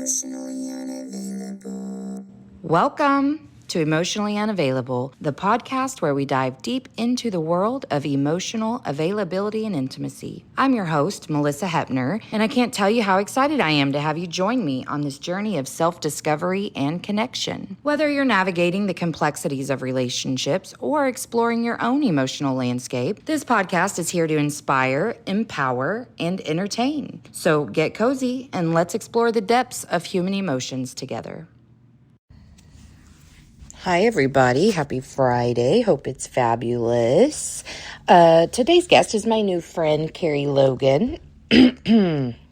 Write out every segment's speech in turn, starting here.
Emotionally unavailable. Welcome to Emotionally Unavailable, the podcast where we dive deep into the world of emotional availability and intimacy. I'm your host, Melissa Hepner, and I can't tell you how excited I am to have you join me on this journey of self-discovery and connection. Whether you're navigating the complexities of relationships or exploring your own emotional landscape, this podcast is here to inspire, empower, and entertain. So get cozy and let's explore the depths of human emotions together. Hi, everybody. Happy Friday. Hope it's fabulous. Today's guest is my new friend, Carrie Logan.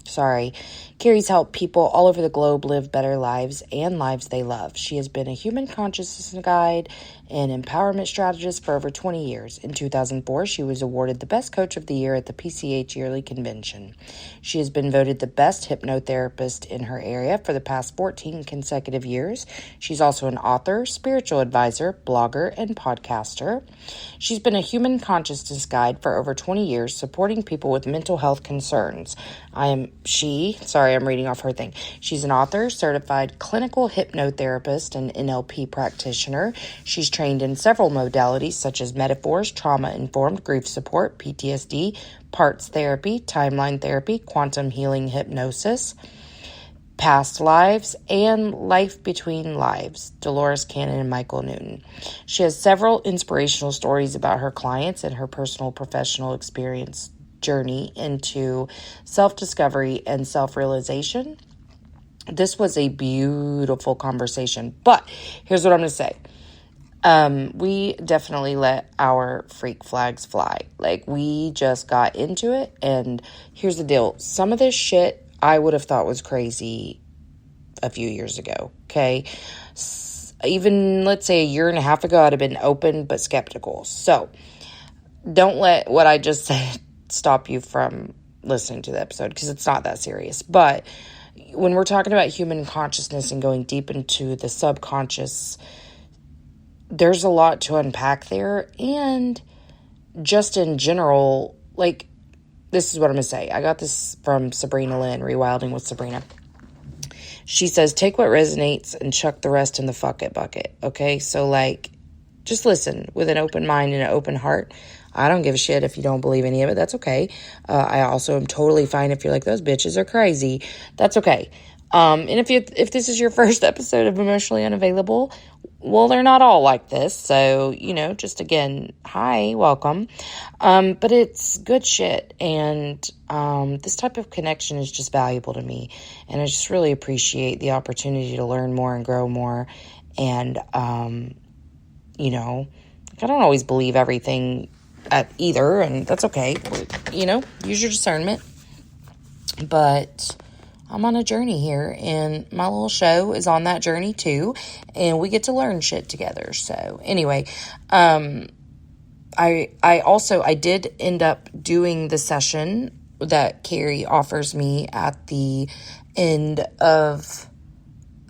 Sorry. Carrie's helped people all over the globe live better lives and lives they love. She has been a human consciousness guide and empowerment strategist for over 20 years. In 2004, she was awarded the Best Coach of the Year at the PCH Yearly Convention. She has been voted the best hypnotherapist in her area for the past 14 consecutive years. She's also an author, spiritual advisor, blogger, and podcaster. She's been a human consciousness guide for over 20 years, supporting people with mental health concerns. I'm reading off her thing. She's an author, certified clinical hypnotherapist, and NLP practitioner. She's trained in several modalities such as metaphors, trauma-informed grief support, PTSD, parts therapy, timeline therapy, quantum healing hypnosis, past lives, and life between lives, Dolores Cannon and Michael Newton. She has several inspirational stories about her clients and her personal professional experience journey into self-discovery and self-realization. This was a beautiful conversation, but here's what I'm going to say. We definitely let our freak flags fly. Like, we just got into it, and here's the deal. Some of this shit I would have thought was crazy a few years ago, okay? Even, let's say, a year and a half ago, I'd have been open but skeptical. So, don't let what I just said stop you from listening to the episode, because it's not that serious. But when we're talking about human consciousness and going deep into the subconscious, there's a lot to unpack there. And just in general, like, this is what I'm going to say. I got this from Sabrina Lynn, Rewilding with Sabrina. She says, take what resonates and chuck the rest in the fuck it bucket. Okay? So, like, just listen with an open mind and an open heart. I don't give a shit if you don't believe any of it. That's okay. I also am totally fine if you're like, those bitches are crazy. That's okay. And if this is your first episode of Emotionally Unavailable, well, they're not all like this. So, just again, hi, welcome. But it's good shit. And this type of connection is just valuable to me. And I just really appreciate the opportunity to learn more and grow more. And, I don't always believe everything at either, and that's okay. Use your discernment. But I'm on a journey here, and my little show is on that journey too, and we get to learn shit together. So anyway, I did end up doing the session that Carrie offers me at the end of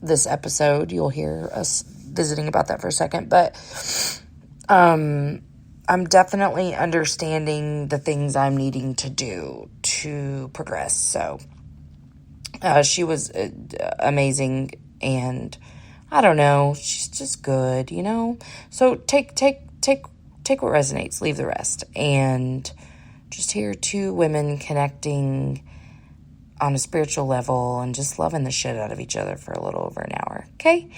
this episode. You'll hear us visiting about that for a second, but I'm definitely understanding the things I'm needing to do to progress. So she was amazing, and I don't know, she's just good, So take what resonates, leave the rest, and just hear two women connecting on a spiritual level and just loving the shit out of each other for a little over an hour. Okay.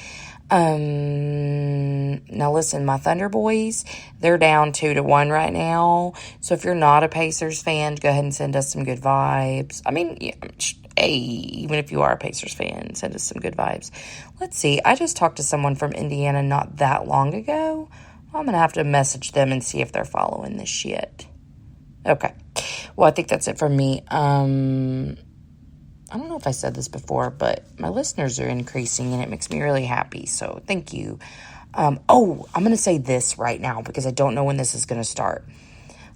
Now listen, my Thunder Boys, they're down 2-1 right now. So if you're not a Pacers fan, go ahead and send us some good vibes. I mean, hey, even if you are a Pacers fan, send us some good vibes. Let's see. I just talked to someone from Indiana not that long ago. I'm going to have to message them and see if they're following this shit. Okay. Well, I think that's it from me. I don't know if I said this before, but my listeners are increasing, and it makes me really happy. So thank you. I'm going to say this right now because I don't know when this is going to start.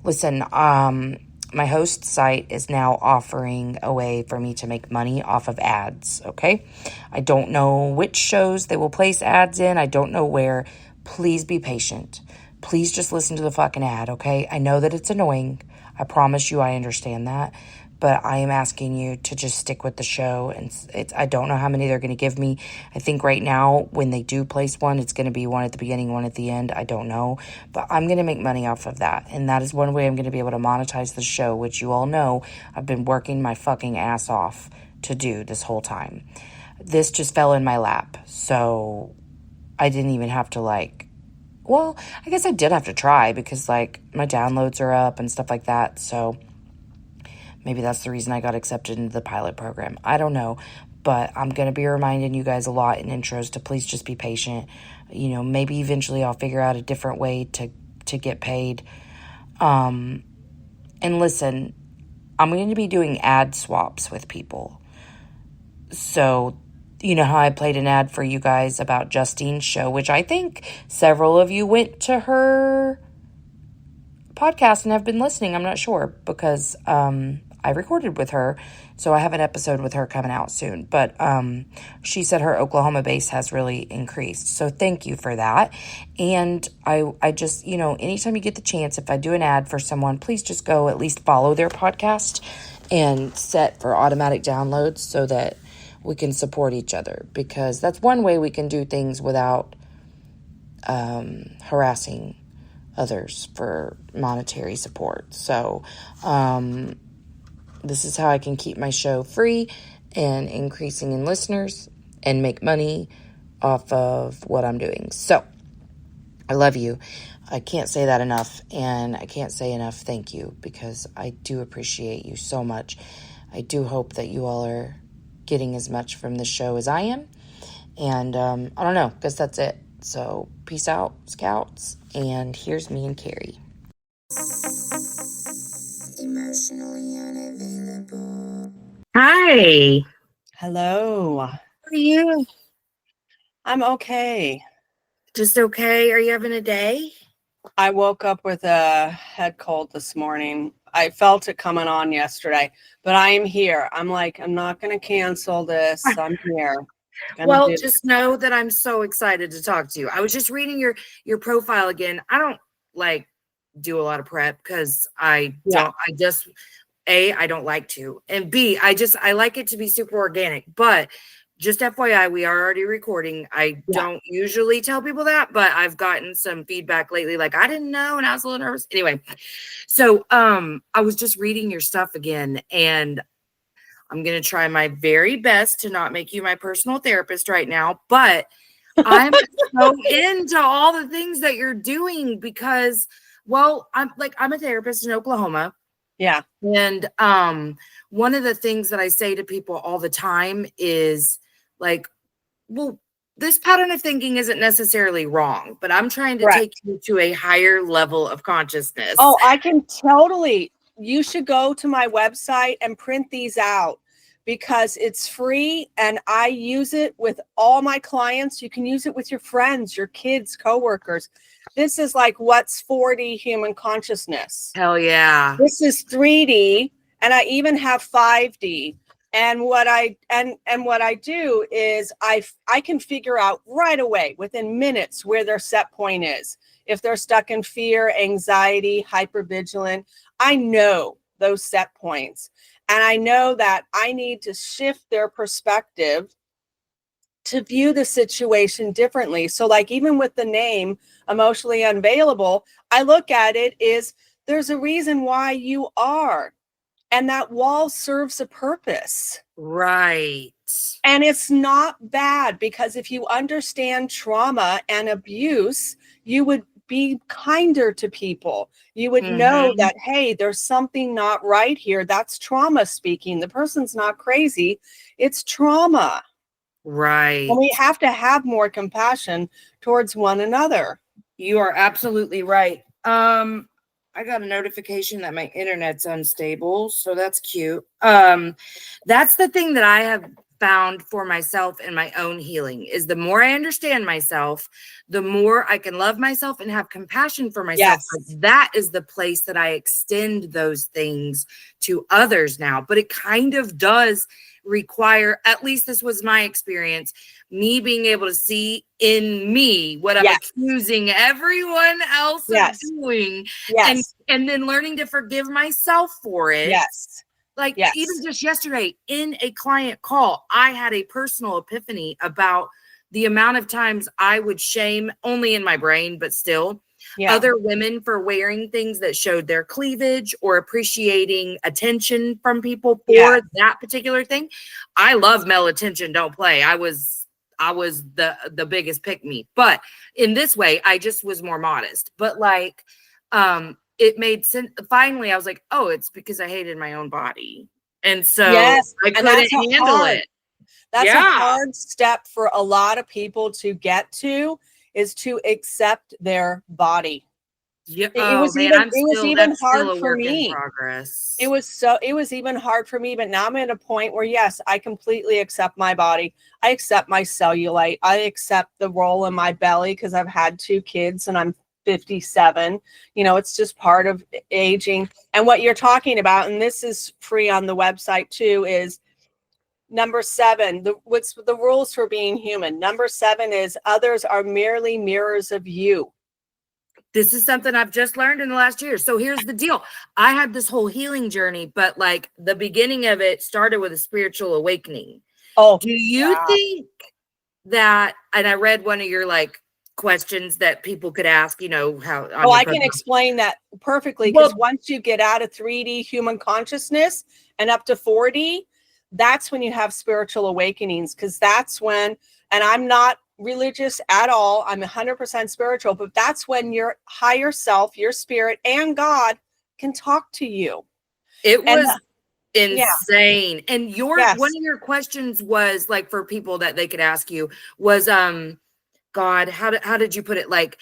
Listen, my host site is now offering a way for me to make money off of ads, okay? I don't know which shows they will place ads in. I don't know where. Please be patient. Please just listen to the fucking ad, okay? I know that it's annoying. I promise you I understand that. but I am asking you to just stick with the show. And I don't know how many they're going to give me. I think right now, when they do place one, it's going to be one at the beginning, one at the end. I don't know, but I'm going to make money off of that. And that is one way I'm going to be able to monetize the show, which you all know I've been working my fucking ass off to do this whole time. This just fell in my lap. So I didn't even have to well, I guess I did have to try because my downloads are up and stuff like that. So maybe that's the reason I got accepted into the pilot program. I don't know, but I'm going to be reminding you guys a lot in intros to please just be patient. Maybe eventually I'll figure out a different way to get paid. And listen, I'm going to be doing ad swaps with people. So, you know how I played an ad for you guys about Justine's show, which I think several of you went to her podcast and have been listening. I'm not sure because I recorded with her, so I have an episode with her coming out soon. But she said her Oklahoma base has really increased. So thank you for that. And I just, anytime you get the chance, if I do an ad for someone, please just go at least follow their podcast and set for automatic downloads so that we can support each other, because that's one way we can do things without harassing others for monetary support. So this is how I can keep my show free and increasing in listeners and make money off of what I'm doing. So I love you. I can't say that enough, and I can't say enough thank you, because I do appreciate you so much. I do hope that you all are getting as much from the show as I am. And I don't know, guess that's it. So peace out, Scouts. And here's me and Carrie. Emotionally unavailable. Hi. Hello. How are you? I'm okay. Just okay? Are you having a day? I woke up with a head cold this morning. I felt it coming on yesterday, but I am here. I'm not going to cancel this. I'm here. Well, just know that I'm so excited to talk to you. I was just reading your profile again. I don't do a lot of prep because I don't like to, and B, I like it to be super organic. But just FYI, we are already recording. I don't usually tell people that, but I've gotten some feedback lately, I didn't know, and I was a little nervous. Anyway, so I was just reading your stuff again, and I'm going to try my very best to not make you my personal therapist right now, but I'm so into all the things that you're doing because, well, I'm a therapist in Oklahoma. Yeah. And one of the things that I say to people all the time is well, this pattern of thinking isn't necessarily wrong, but I'm trying to take you to a higher level of consciousness. Oh, I can totally. You should go to my website and print these out because it's free and I use it with all my clients. You can use it with your friends, your kids, coworkers. This is what's 4D human consciousness. Hell yeah. This is 3D, and I even have 5D. And what I do is I can figure out right away within minutes where their set point is. If they're stuck in fear, anxiety, hypervigilant, I know those set points. And I know that I need to shift their perspective to view the situation differently. So even with the name emotionally unavailable, I look at it is there's a reason why you are. And that wall serves a purpose. Right. And it's not bad because if you understand trauma and abuse, you would be kinder to people. You would know that, hey, there's something not right here. That's trauma speaking. The person's not crazy. It's trauma. Right. And we have to have more compassion towards one another. You are absolutely right. I got a notification that my internet's unstable, so that's cute. That's the thing that I have found for myself in my own healing is the more I understand myself, the more I can love myself and have compassion for myself. Yes. That is the place that I extend those things to others now. But it kind of does require, at least this was my experience, me being able to see in me what I'm accusing everyone else of doing, and then learning to forgive myself for it. Yes. Like Yes. even just yesterday in a client call, I had a personal epiphany about the amount of times I would shame, only in my brain, but still, Yeah. other women for wearing things that showed their cleavage or appreciating attention from people for Yes. that particular thing. I love male attention, don't play. I was the biggest pick me. But in this way, I just was more modest. But like it made sense. Finally, I was like, oh, it's because I hated my own body. And so Yes. I And couldn't that's a handle hard, it. that's a Yeah. hard step for a lot of people to get to, is to accept their body. Yeah. It was man, even, it was even that's hard still a for work in me. progress. It was even hard for me, but now I'm at a point where, yes, I completely accept my body. I accept my cellulite. I accept the roll in my belly because I've had 2 kids and I'm 57. You know, it's just part of aging. And what you're talking about, and this is free on the website too, is number 7. What's the rules for being human? Number 7 is others are merely mirrors of you. This is something I've just learned in the last year. So here's the deal. I had this whole healing journey, but like the beginning of it started with a spiritual awakening. Oh, Do you think that, and I read one of your like questions that people could ask, you know, how on your I can explain that perfectly, because once you get out of 3D human consciousness and up to 4D, that's when you have spiritual awakenings, because that's when, and I'm not religious at all, I'm 100% spiritual, but that's when your higher self, your spirit, and God can talk to you. It was yeah. insane. And one Yes. of your questions was like, for people that they could ask you was, God, how did you put it? Like,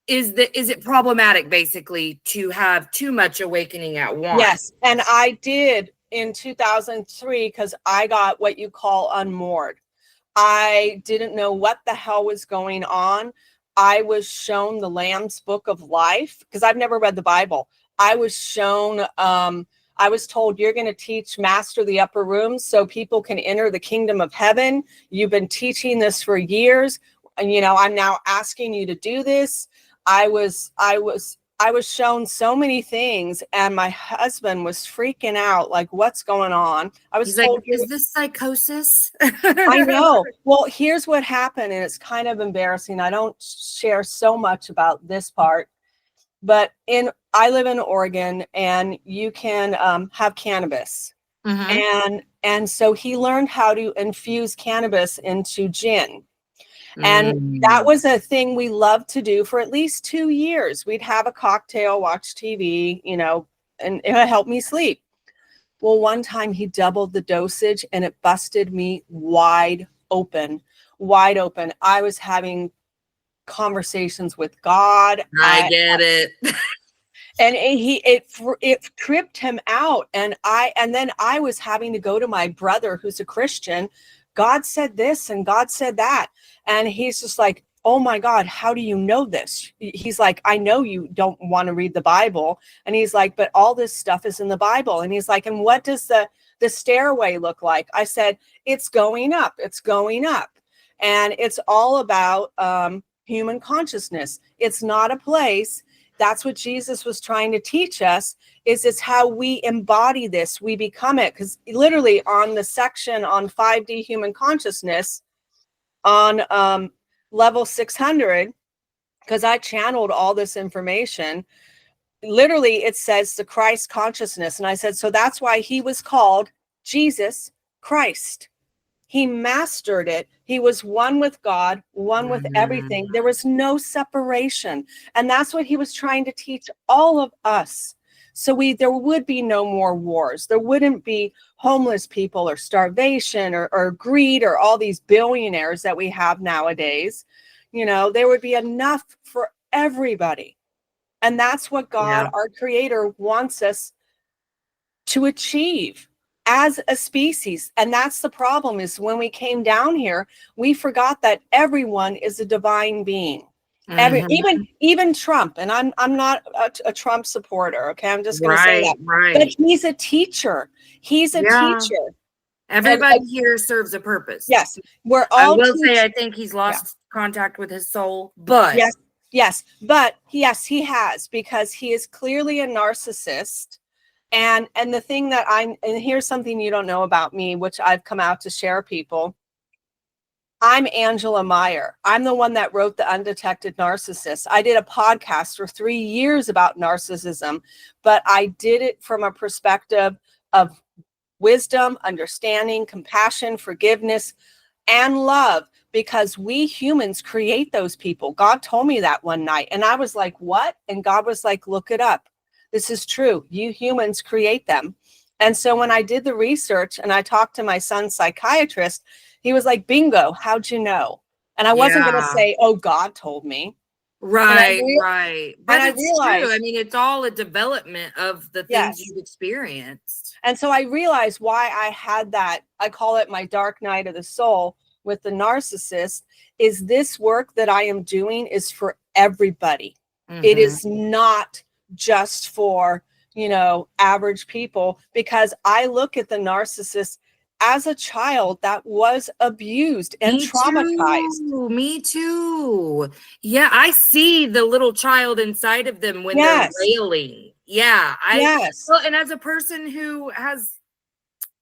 is it problematic basically to have too much awakening at once? Yes. And I did in 2003, because I got what you call unmoored. I didn't know what the hell was going on. I was shown the Lamb's Book of Life, because I've never read the Bible. I was shown, I was told, you're going to teach Master the Upper Rooms so people can enter the kingdom of heaven. You've been teaching this for years. And, you know, I'm now asking you to do this. I was shown so many things, and my husband was freaking out, like, what's going on? I was told, like, is this psychosis? I know. Well, here's what happened, and it's kind of embarrassing. I don't share so much about this part, but I live in Oregon, and you can have cannabis. And so he learned how to infuse cannabis into gin. And that was a thing we loved to do for at least 2 years. We'd have a cocktail, watch TV, you know, and it helped me sleep. Well, one time he doubled the dosage and it busted me wide open. I was having conversations with God. I get it. And it tripped him out. And then I was having to go to my brother, who's a Christian. God said this and God said that. And he's just like, oh my God, how do you know this? He's like, I know you don't want to read the Bible. And he's like, but all this stuff is in the Bible. And he's like, and what does the stairway look like? I said, it's going up. It's going up. And it's all about human consciousness. It's not a place. That's what Jesus was trying to teach us, is it's how we embody this. We become it. Because literally on the section on 5D human consciousness on level 600, because I channeled all this information, literally it says the Christ consciousness. And I said, so that's why he was called Jesus Christ. He mastered it. He was one with God, one with everything. There was no separation. And that's what he was trying to teach all of us. So there would be no more wars. There wouldn't be homeless people or starvation or greed or all these billionaires that we have nowadays. You know, there would be enough for everybody. And that's what God, our creator, wants us to achieve as a species. And that's the problem, is when we came down here, we forgot that everyone is a divine being. Even Trump, and I'm not a Trump supporter, okay? I'm just going to say that. But he's a teacher. He's a teacher. Everybody here serves a purpose. Yes. We're all I will say I think he's lost contact with his soul, but yes, but yes, he has, because he is clearly a narcissist. And the thing that and here's something you don't know about me, which I've come out to share people. I'm Angela Meyer. I'm the one that wrote The Undetected Narcissist. I did a podcast for 3 years about narcissism, but I did it from a perspective of wisdom, understanding, compassion, forgiveness, and love, because we humans create those people. God told me that one night, and I was like, what? And God was like, look it up. This is true. You humans create them. And so when I did the research and I talked to my son's psychiatrist, he was like, bingo, how'd you know? And I wasn't going to Yeah. say, oh, God told me. Right, right. But I it's realized, true. I mean, it's all a development of the things yes. you've experienced. And so I realized why I had that, I call it my dark night of the soul with the narcissist, is this work that I am doing is for everybody. It is not just for, average people, because I look at the narcissist as a child that was abused and traumatized. Me too. Yeah, I see the little child inside of them when they're Yes. railing. Yeah, Yes. Well, and as a person who has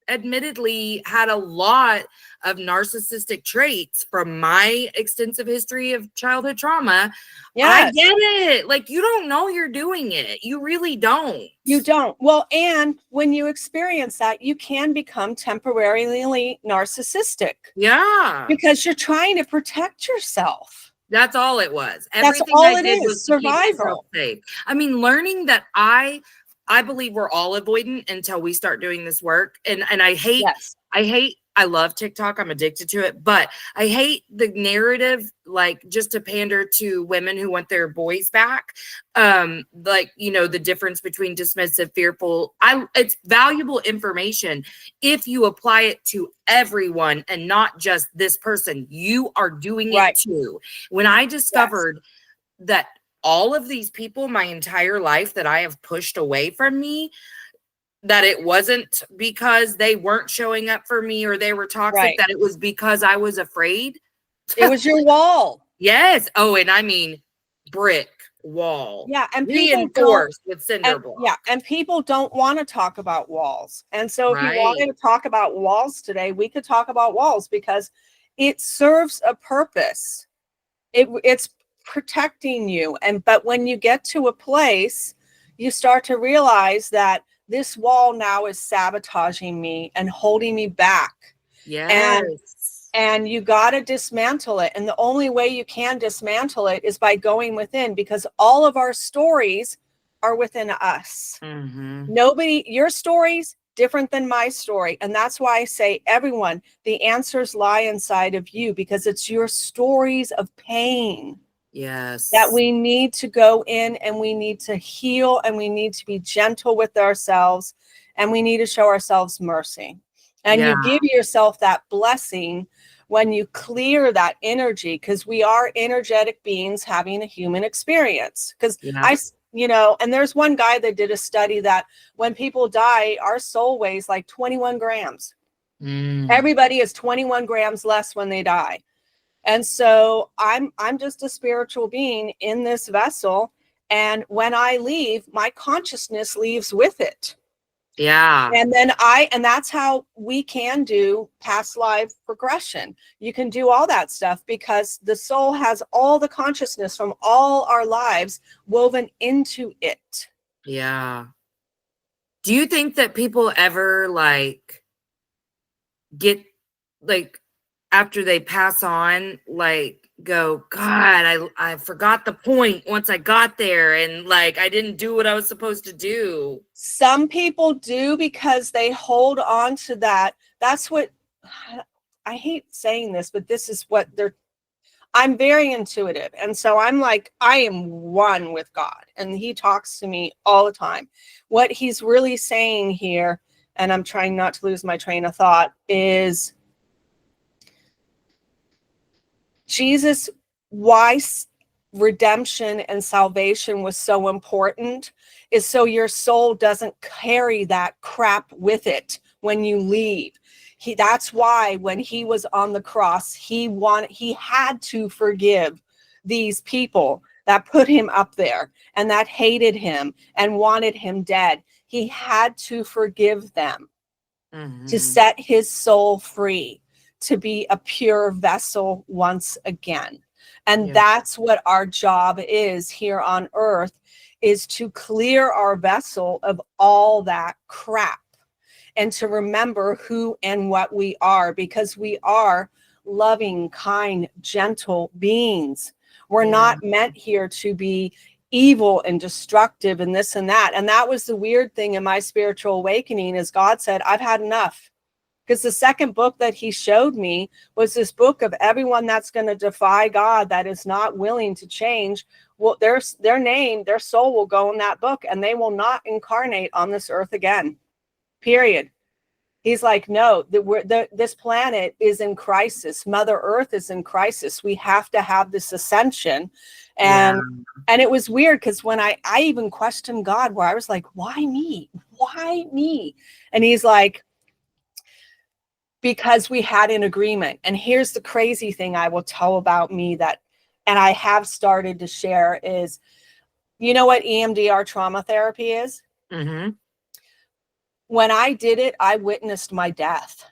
admittedly had a lot of narcissistic traits from my extensive history of childhood trauma, I Yes. get it. Like, you don't know you're doing it. You really don't. You don't. Well, and when you experience that, you can become temporarily narcissistic. Yeah. Because you're trying to protect yourself. That's all it was. That's Everything all I it did is, was to keep myself survival. safe. I mean, learning that I believe we're all avoidant until we start doing this work. And I love TikTok. I'm addicted to it, but I hate the narrative, like, just to pander to women who want their boys back. The difference between dismissive, fearful. It's valuable information if you apply it to everyone and not just this person. You are doing it too. When I discovered that all of these people my entire life that I have pushed away from me, that it wasn't because they weren't showing up for me or they were toxic, that it was because I was afraid. It was your wall. Yes. Oh, and I mean brick wall. Yeah, and reinforced with cinder block. Yeah, and people don't want to talk about walls. And so if you wanted to talk about walls today, we could talk about walls because it serves a purpose. It's protecting you. But when you get to a place, you start to realize that this wall now is sabotaging me and holding me back. Yes. And you got to dismantle it. And the only way you can dismantle it is by going within, because all of our stories are within us. Your stories different than my story. And that's why I say, everyone, the answers lie inside of you, because it's your stories of pain. Yes. That we need to go in and we need to heal, and we need to be gentle with ourselves, and we need to show ourselves mercy. And you give yourself that blessing when you clear that energy, because we are energetic beings having a human experience. Because and there's one guy that did a study that when people die, our soul weighs like 21 grams. Everybody is 21 grams less when they die. And so I'm just a spiritual being in this vessel. And when I leave, my consciousness leaves with it. Yeah. And then and that's how we can do past life regression. You can do all that stuff because the soul has all the consciousness from all our lives woven into it. Yeah. Do you think that people ever get after they pass on, go, God, I forgot the point once I got there, and I didn't do what I was supposed to do? Some people do, because they hold on to that. That's what, I hate saying this, but this is what I'm very intuitive. And so I'm like, I am one with God, and he talks to me all the time. What he's really saying here, and I'm trying not to lose my train of thought, is Jesus, why redemption and salvation was so important is so your soul doesn't carry that crap with it when you leave. That's why when he was on the cross, he had to forgive these people that put him up there and that hated him and wanted him dead. He had to forgive them to Mm-hmm. set his soul free, to be a pure vessel once again. And Yeah. that's what our job is here on earth, is to clear our vessel of all that crap and to remember who and what we are, because we are loving, kind, gentle beings. We're Yeah. not meant here to be evil and destructive and this and that. And that was the weird thing in my spiritual awakening, is God said, I've had enough. Because the second book that he showed me was this book of everyone that's going to defy God, that is not willing to change. Well, their name, their soul will go in that book, and they will not incarnate on this earth again. Period. He's like, no, this planet is in crisis. Mother Earth is in crisis. We have to have this ascension. And it was weird, because when I even questioned God, where I was like, why me? Why me? And he's like, because we had an agreement. And here's the crazy thing I will tell about me, that, and I have started to share, is, you know what EMDR trauma therapy is? Mm-hmm. When I did it, I witnessed my death.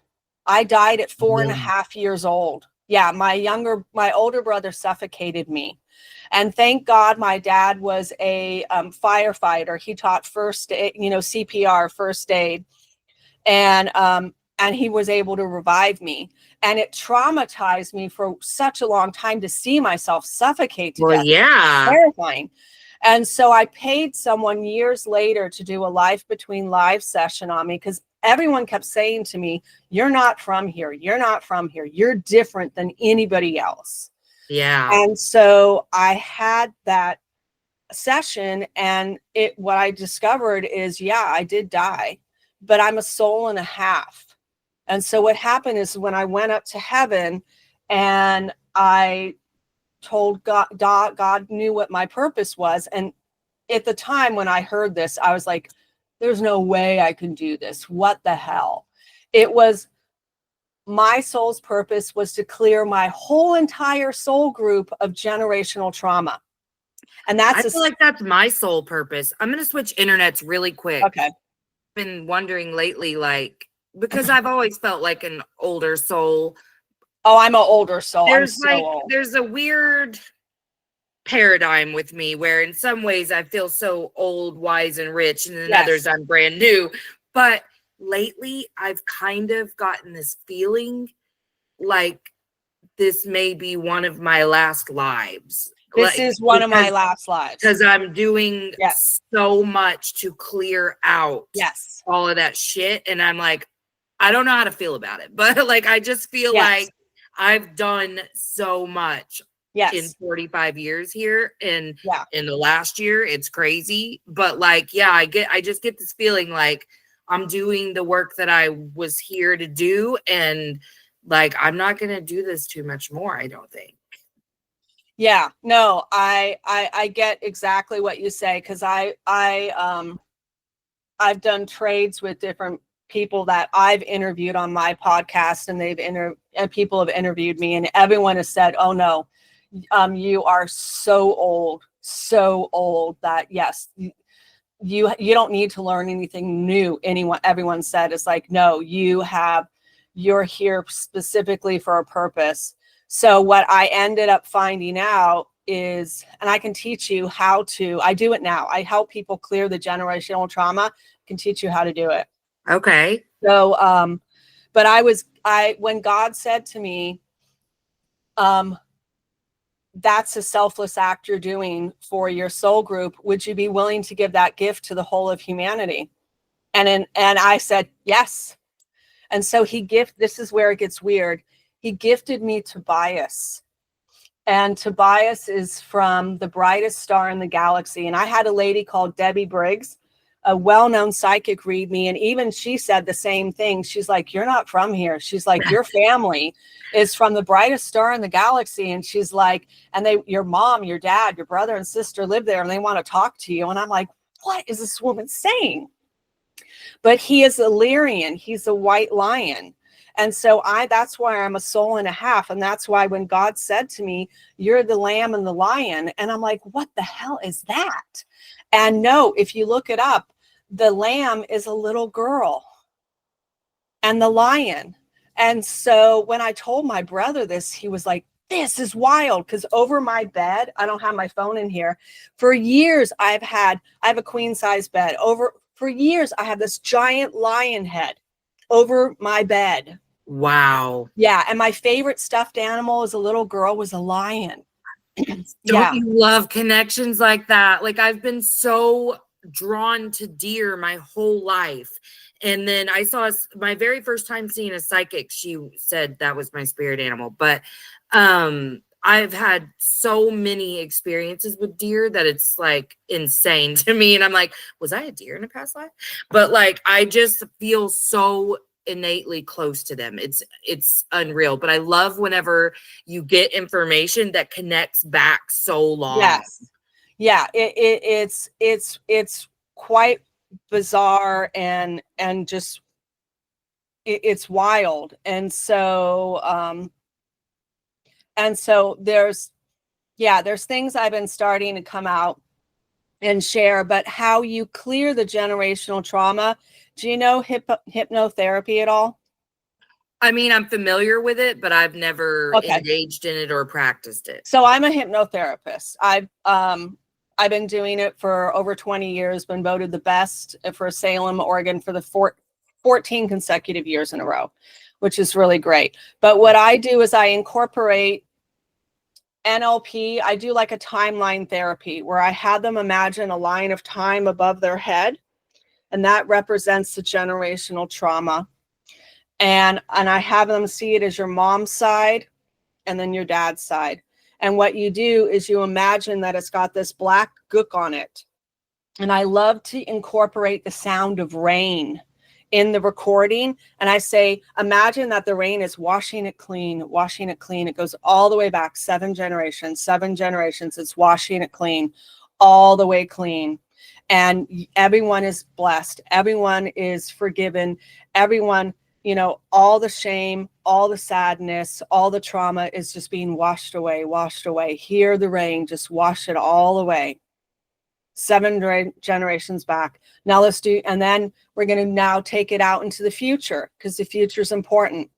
I died at 4.5 years old. Yeah, my older brother suffocated me. And thank God my dad was a firefighter. He taught first aid, CPR, first aid. And he was able to revive me. And it traumatized me for such a long time to see myself suffocate to death. Yeah. Terrifying. And so I paid someone years later to do a Life Between Lives session on me, because everyone kept saying to me, you're not from here. You're not from here. You're different than anybody else. Yeah. And so I had that session, and what I discovered is, yeah, I did die, but I'm a soul and a half. And so what happened is, when I went up to heaven and I told God knew what my purpose was. And at the time when I heard this, I was like, there's no way I can do this. What the hell? It was, my soul's purpose was to clear my whole entire soul group of generational trauma. And I feel like that's my soul purpose. I'm going to switch internets really quick. Okay. Been wondering lately, like, because I've always felt like an older soul. Oh, I'm an older soul. There's I'm so old. There's a weird paradigm with me where in some ways I feel so old, wise, and rich, and in others I'm brand new. But lately I've kind of gotten this feeling like this may be one of my last lives. This is one of my last lives. Because I'm doing so much to clear out all of that shit. And I'm like, I don't know how to feel about it. But like, I just feel like I've done so much in 45 years here. And in the last year, it's crazy. But like, I just get this feeling like I'm doing the work that I was here to do. And like, I'm not going to do this too much more, I don't think. Yeah, no, I get exactly what you say, because I've done trades with different people that I've interviewed on my podcast, and people have interviewed me, and everyone has said, "Oh no, you are so old that yes, you don't need to learn anything new." Everyone said, it's like, no, you're here specifically for a purpose. So what I ended up finding out is, and I can teach you how to, I do it now. I help people clear the generational trauma. I can teach you how to do it. Okay. So, but when God said to me, that's a selfless act you're doing for your soul group, would you be willing to give that gift to the whole of humanity? And I said, yes. And so this is where it gets weird. He gifted me Tobias. And Tobias is from The Brightest Star in the Galaxy. And I had a lady called Debbie Briggs, a well-known psychic, read me. And even she said the same thing. She's like, you're not from here. She's like, your family is from the brightest star in the galaxy. And she's like, and your mom, your dad, your brother and sister live there, and they want to talk to you. And I'm like, what is this woman saying? But he is Illyrian. He's a white lion. And so that's why I'm a soul and a half. And that's why when God said to me, you're the lamb and the lion, and I'm like, what the hell is that? And no, if you look it up, the lamb is a little girl and the lion. And so when I told my brother this, he was like, this is wild, because over my bed, I don't have my phone in here. For years, I have a queen size bed. For years, I have this giant lion head over my bed. Wow. Yeah. And my favorite stuffed animal as a little girl was a lion. Don't you love connections like that? Like, I've been so drawn to deer my whole life. And then I saw my very first time seeing a psychic, she said that was my spirit animal. But I've had so many experiences with deer that it's like insane to me. And I'm like, was I a deer in a past life? But like, I just feel so innately close to them. It's unreal. But I love whenever you get information that connects back so long. Yes. Yeah. It's quite bizarre and just it's wild. And so there's things I've been starting to come out and share, but how you clear the generational trauma. Do you know hypnotherapy at all? I mean, I'm familiar with it, but I've never engaged in it or practiced it. So I'm a hypnotherapist. I've been doing it for over 20 years, been voted the best for Salem, Oregon for the 14 consecutive years in a row, which is really great. But what I do is I incorporate NLP. I do like a timeline therapy where I have them imagine a line of time above their head, and that represents the generational trauma. And I have them see it as your mom's side and then your dad's side. And what you do is you imagine that it's got this black gook on it. And I love to incorporate the sound of rain in the recording. And I say, imagine that the rain is washing it clean, washing it clean. It goes all the way back 7 generations. It's washing it clean, all the way clean. And everyone is blessed. Everyone is forgiven. Everyone, you know, all the shame, all the sadness, all the trauma is just being washed away, washed away. Hear the rain, just wash it all away. 7 generations back. Now let's do, and then we're going to now take it out into the future, because the future is important.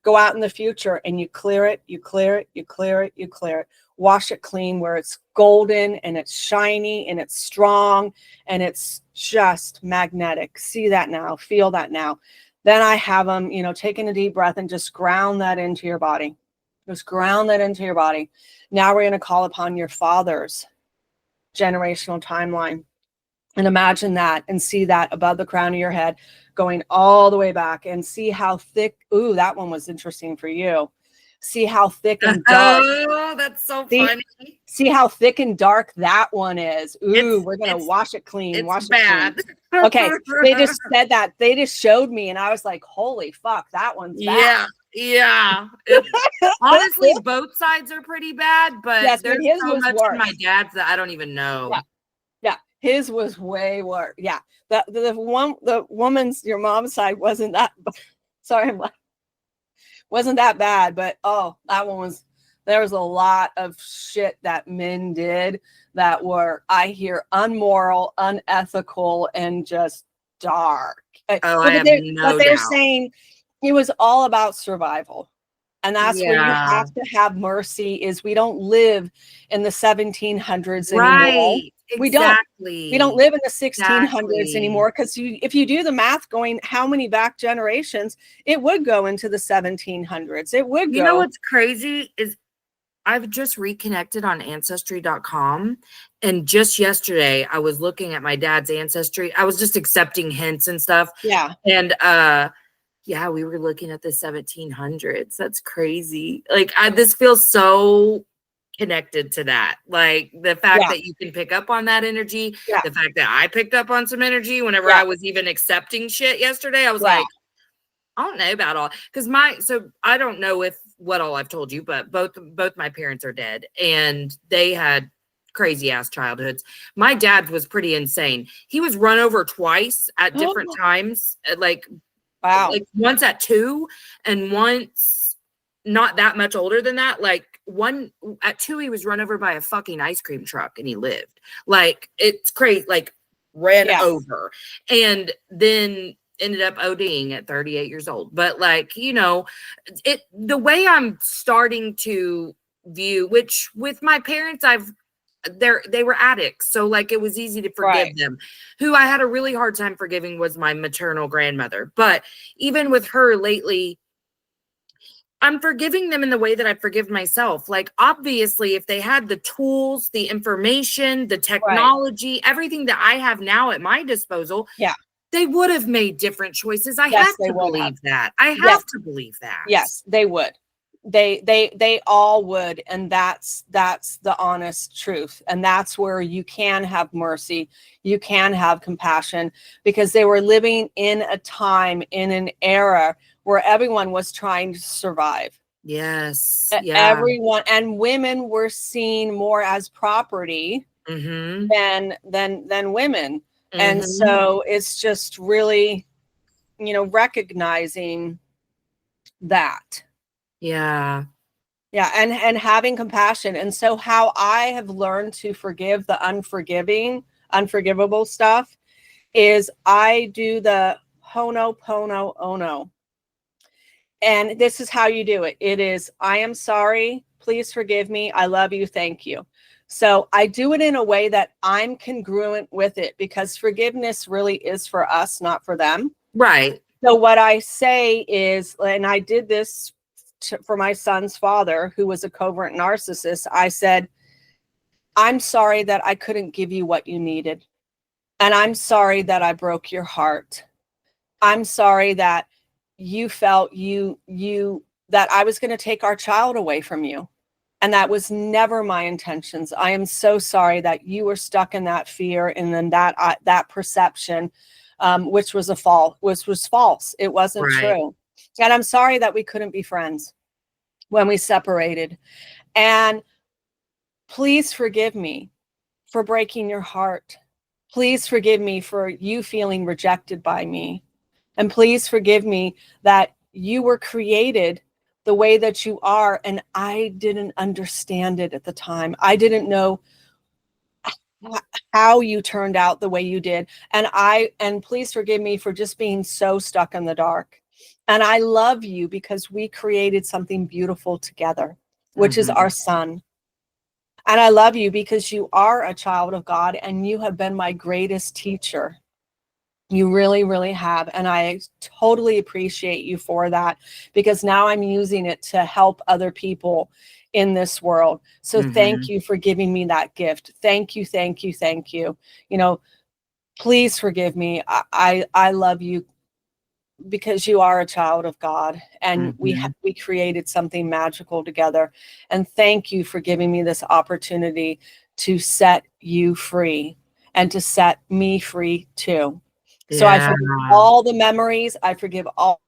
Go out in the future and you clear it, you clear it, you clear it, you clear it. Wash it clean where it's golden and it's shiny and it's strong and it's just magnetic. See that now, feel that now. Then I have them, you know, taking a deep breath and just ground that into your body. Just ground that into your body. Now we're going to call upon your father's generational timeline. And imagine that and see that above the crown of your head, going all the way back, and see how thick. Ooh, that one was interesting for you. See how thick and dark. Oh, that's so funny. See how thick and dark that one is. Ooh, we're going to wash it clean. Wash it clean. Okay. They just said that. They just showed me. And I was like, holy fuck, that one's bad. Yeah. Honestly, both sides are pretty bad, but yes, there's his so was much worse. in my dad's that I don't even know. Yeah. His was way worse. Yeah. The woman's, your mom's side wasn't that, sorry, I'm like, wasn't that bad, but oh, that one was, there was a lot of shit that men did that were, I hear, unmoral, unethical, and just dark. Oh, but they're saying it was all about survival. And that's where you have to have mercy, is we don't live in the 1700s anymore. Right. Exactly. We don't live in the 1600s anymore, because if you do the math going how many back generations, it would go into the 1700s. It would go. You know what's crazy is I've just reconnected on Ancestry.com. And just yesterday, I was looking at my dad's ancestry. I was just accepting hints and stuff. Yeah. And yeah, we were looking at the 1700s. That's crazy. Like, this feels so connected to that. Like, the fact that you can pick up on that energy, the fact that I picked up on some energy whenever I was even accepting shit yesterday. I was like, I don't know about all, because so I don't know what all I've told you, but both my parents are dead, and they had crazy ass childhoods. My dad was pretty insane. He was run over twice at different times, like once at 2 and once not that much older than that. Like, one at 2, he was run over by a fucking ice cream truck and he lived. Like, it's crazy. Like, ran Yes. over, and then ended up ODing at 38 years old. But like, you know, the way I'm starting to view, which with my parents, they were addicts. So like it was easy to forgive Right. them. Who I had a really hard time forgiving was my maternal grandmother. But even with her lately, I'm forgiving them in the way that I forgive myself. Like, obviously, if they had the tools, the information, the Right. technology, everything that I have now at my disposal, Yeah. they would have made different choices. I Yes, have they to would have. believe that. I Yes. have to believe that. Yes, they would. They all would, and that's the honest truth. And that's where you can have mercy, you can have compassion, because they were living in a time, in an era where everyone was trying to survive. Yes. Yeah. Everyone, and women were seen more as property Mm-hmm. than women. And Mm-hmm. so it's just really, you know, recognizing that. Yeah. Yeah, and having compassion. And so how I have learned to forgive the unforgivable stuff is I do the Ho'oponopono. And this is how you do it. It is, I am sorry, please forgive me, I love you, thank you. So I do it in a way that I'm congruent with it, because forgiveness really is for us, not for them. Right. So what I say is, and I did this for my son's father, who was a covert narcissist, I said, I'm sorry that I couldn't give you what you needed. And I'm sorry that I broke your heart. I'm sorry that you felt that I was going to take our child away from you. And that was never my intentions. I am so sorry that you were stuck in that fear and then that perception, which was false. It wasn't Right. true. And I'm sorry that we couldn't be friends when we separated. And please forgive me for breaking your heart. Please forgive me for you feeling rejected by me. And please forgive me that you were created the way that you are, and I didn't understand it at the time. I didn't know how you turned out the way you did. And please forgive me for just being so stuck in the dark. And I love you because we created something beautiful together, which is our son. And I love you because you are a child of God and you have been my greatest teacher. You really, really have. And I totally appreciate you for that, because now I'm using it to help other people in this world. So thank you for giving me that gift. Thank you, thank you, thank you. You know, please forgive me. I love you because you are a child of God, and we created something magical together. And thank you for giving me this opportunity to set you free and to set me free too. So I forgive all the memories. I forgive all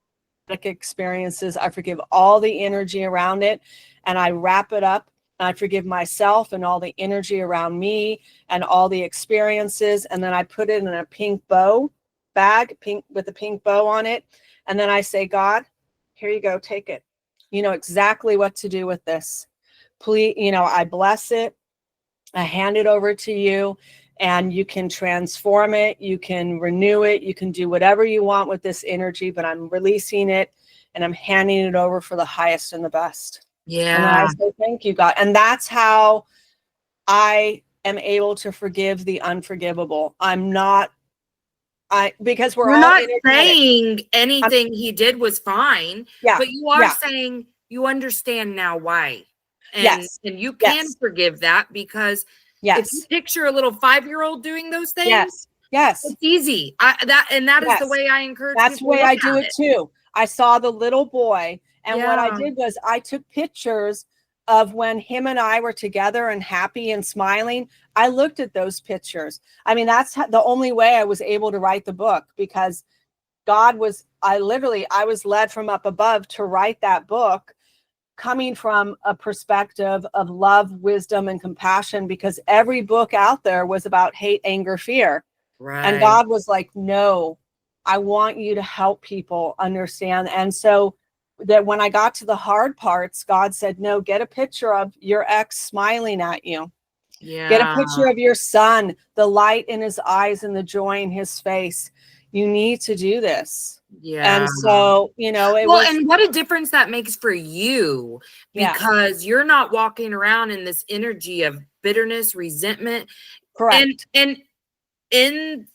the experiences. I forgive all the energy around it. And I wrap it up. And I forgive myself and all the energy around me and all the experiences. And then I put it in a pink bow bag, pink with a pink bow on it. And then I say, God, here you go, take it. You know exactly what to do with this. Please, you know, I bless it. I hand it over to you, and you can transform it. You can renew it. You can do whatever you want with this energy, but I'm releasing it and I'm handing it over for the highest and the best. Yeah. And then I say, thank you, God. And that's how I am able to forgive the unforgivable. Because we're You're all not energetic. saying anything he did was fine, but you are saying you understand now why. And you can forgive that, because if you picture a little 5-year-old doing those things, it's easy. That is the way I encourage That's the people way to I look do at it too. I saw the little boy, and what I Yeah. did was I took pictures of when him and I were together and happy and smiling. I looked at those pictures. I mean, that's the only way I was able to write the book, because I was led from up above to write that book, coming from a perspective of love, wisdom, and compassion, because every book out there was about hate, anger, fear. Right. And God was like, no, I want you to help people understand. And so that when I got to the hard parts, God said, no, get a picture of your ex smiling at you. Get a Yeah. picture of your son, the light in his eyes and the joy in his face. You need to do this. Yeah. And so, it Well, was, and what a difference that makes for you, yeah, because you're not walking around in this energy of bitterness, resentment, correct. and in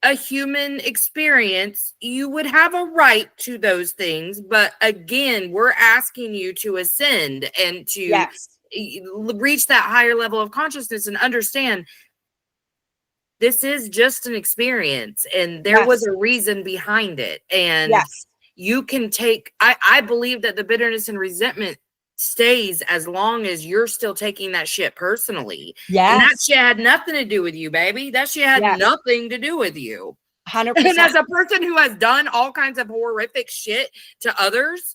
a human experience, you would have a right to those things. But again, we're asking you to ascend and to Yes. reach that higher level of consciousness and understand this is just an experience and there was Yes. a reason behind it. And Yes. you can take, I believe that the bitterness and resentment stays as long as you're still taking that shit personally. And that Yes. shit had nothing to do with you, baby. That shit had Yes. nothing to do with you. 100%. And as a person who has done all kinds of horrific shit to others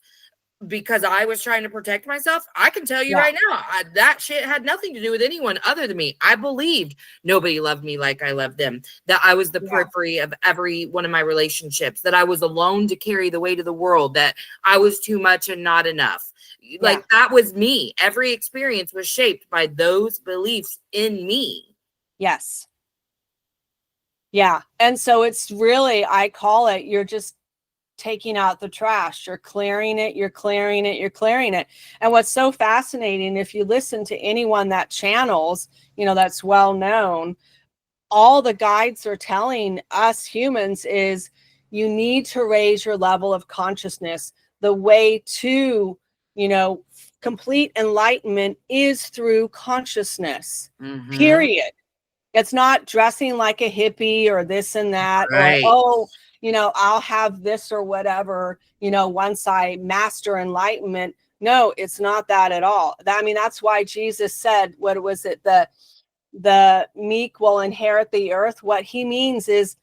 because I was trying to protect myself, I can tell you Yeah. right now, that shit had nothing to do with anyone other than me. I believed nobody loved me like I loved them, that I was the Yeah. periphery of every one of my relationships, that I was alone to carry the weight of the world, that I was too much and not enough. Like, that was me. Every experience was shaped by those beliefs in me. Yes. Yeah. And so it's really, I call it, you're just taking out the trash. You're clearing it, you're clearing it, you're clearing it. And what's so fascinating, if you listen to anyone that channels, that's well known, all the guides are telling us humans is you need to raise your level of consciousness. The way to, complete enlightenment is through consciousness, period. It's not dressing like a hippie or this and that, Right. or, I'll have this or whatever, once I master enlightenment. No, it's not that at all. That's why Jesus said, what was it? The meek will inherit the earth. What he means is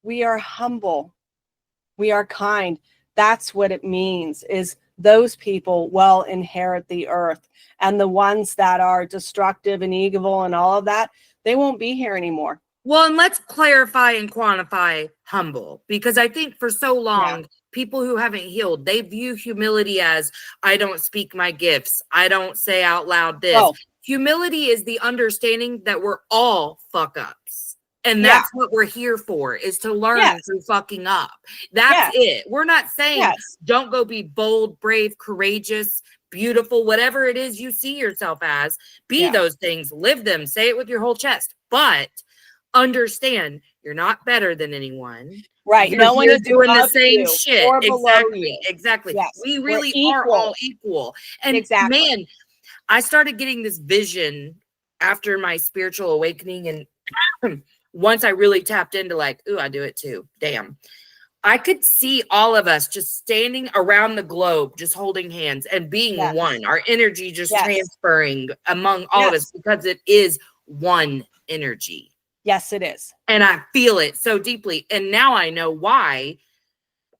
we are humble. We are kind. That's what it means, is those people will inherit the earth. And the ones that are destructive and evil and all of that, they won't be here anymore. Well, and let's clarify and quantify humble, because I think for so long, people who haven't healed, they view humility as, I don't speak my gifts. I don't say out loud this. Oh. Humility is the understanding that we're all fuck ups. And that's what we're here for, is to learn through fucking up. That's it. We're not saying don't go be bold, brave, courageous, beautiful, whatever it is you see yourself as. Be those things, live them, say it with your whole chest. But understand you're not better than anyone. Right. You're, no one is doing the same you shit. or below you. Exactly. Yes. We really are all equal. And man, I started getting this vision after my spiritual awakening. And once I really tapped into like, ooh, I do it too. Damn. I could see all of us just standing around the globe, just holding hands and being one. Our energy just transferring among all of us, because it is one energy. Yes, it is. And I feel it so deeply. And now I know why.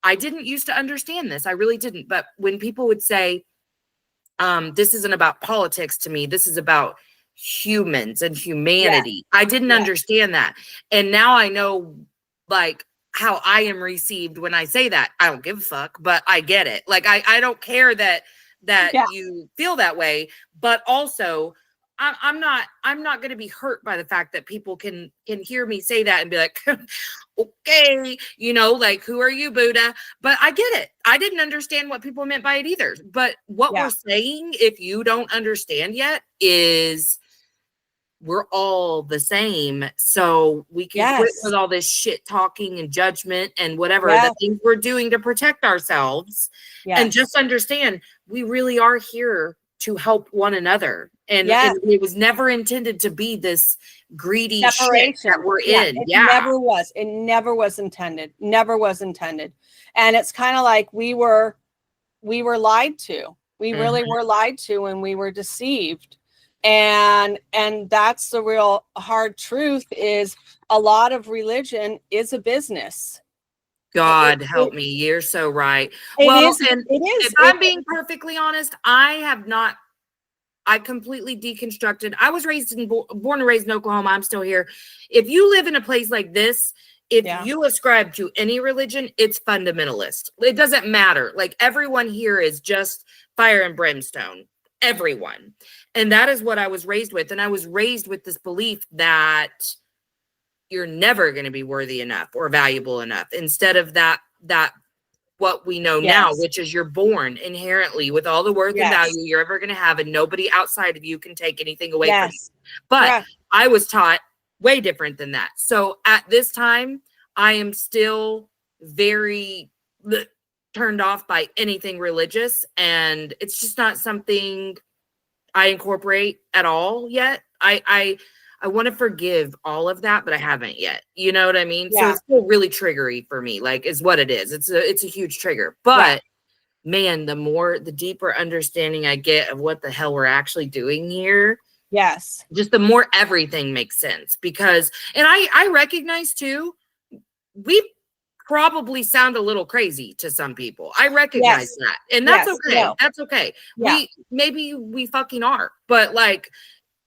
I didn't used to understand this. I really didn't. But when people would say, this isn't about politics to me, this is about humans and humanity. I didn't understand that. And now I know, like, how I am received when I say that. I don't give a fuck, but I get it. Like, I don't care that you feel that way, but also I'm not going to be hurt by the fact that people can hear me say that and be like, okay, like, who are you, Buddha? But I get it. I didn't understand what people meant by it either. But what we're saying, if you don't understand yet, is we're all the same. So we can quit with all this shit talking and judgment and whatever the things we're doing to protect ourselves, and just understand we really are here to help one another. And it was never intended to be this greedy shit that we're in. It never was. It never was intended. Never was intended. And it's kind of like we were lied to. We really were lied to, and we were deceived. And that's the real hard truth, is a lot of religion is a business. God help me. You're so right. Well, and if I'm being perfectly honest, I completely deconstructed. I was born and raised in Oklahoma. I'm still here. If you live in a place like this, if you ascribe to any religion, it's fundamentalist. It doesn't matter. Like, everyone here is just fire and brimstone. everyone. And that is what I was raised with. And I was raised with this belief that you're never going to be worthy enough or valuable enough, instead of that what we know now, which is you're born inherently with all the worth and value you're ever going to have, and nobody outside of you can take anything away from you. But I was taught way different than that. So at this time, I am still very turned off by anything religious, and it's just not something I incorporate at all yet. I want to forgive all of that, but I haven't yet. You know what I mean? So it's still really triggery for me, like, is what it is. It's a huge trigger. But man, the deeper understanding I get of what the hell we're actually doing here. Yes. Just the more everything makes sense, because, and I recognize too, we probably sound a little crazy to some people. I recognize that. And that's okay. No. That's okay. Yeah. We fucking are. But like,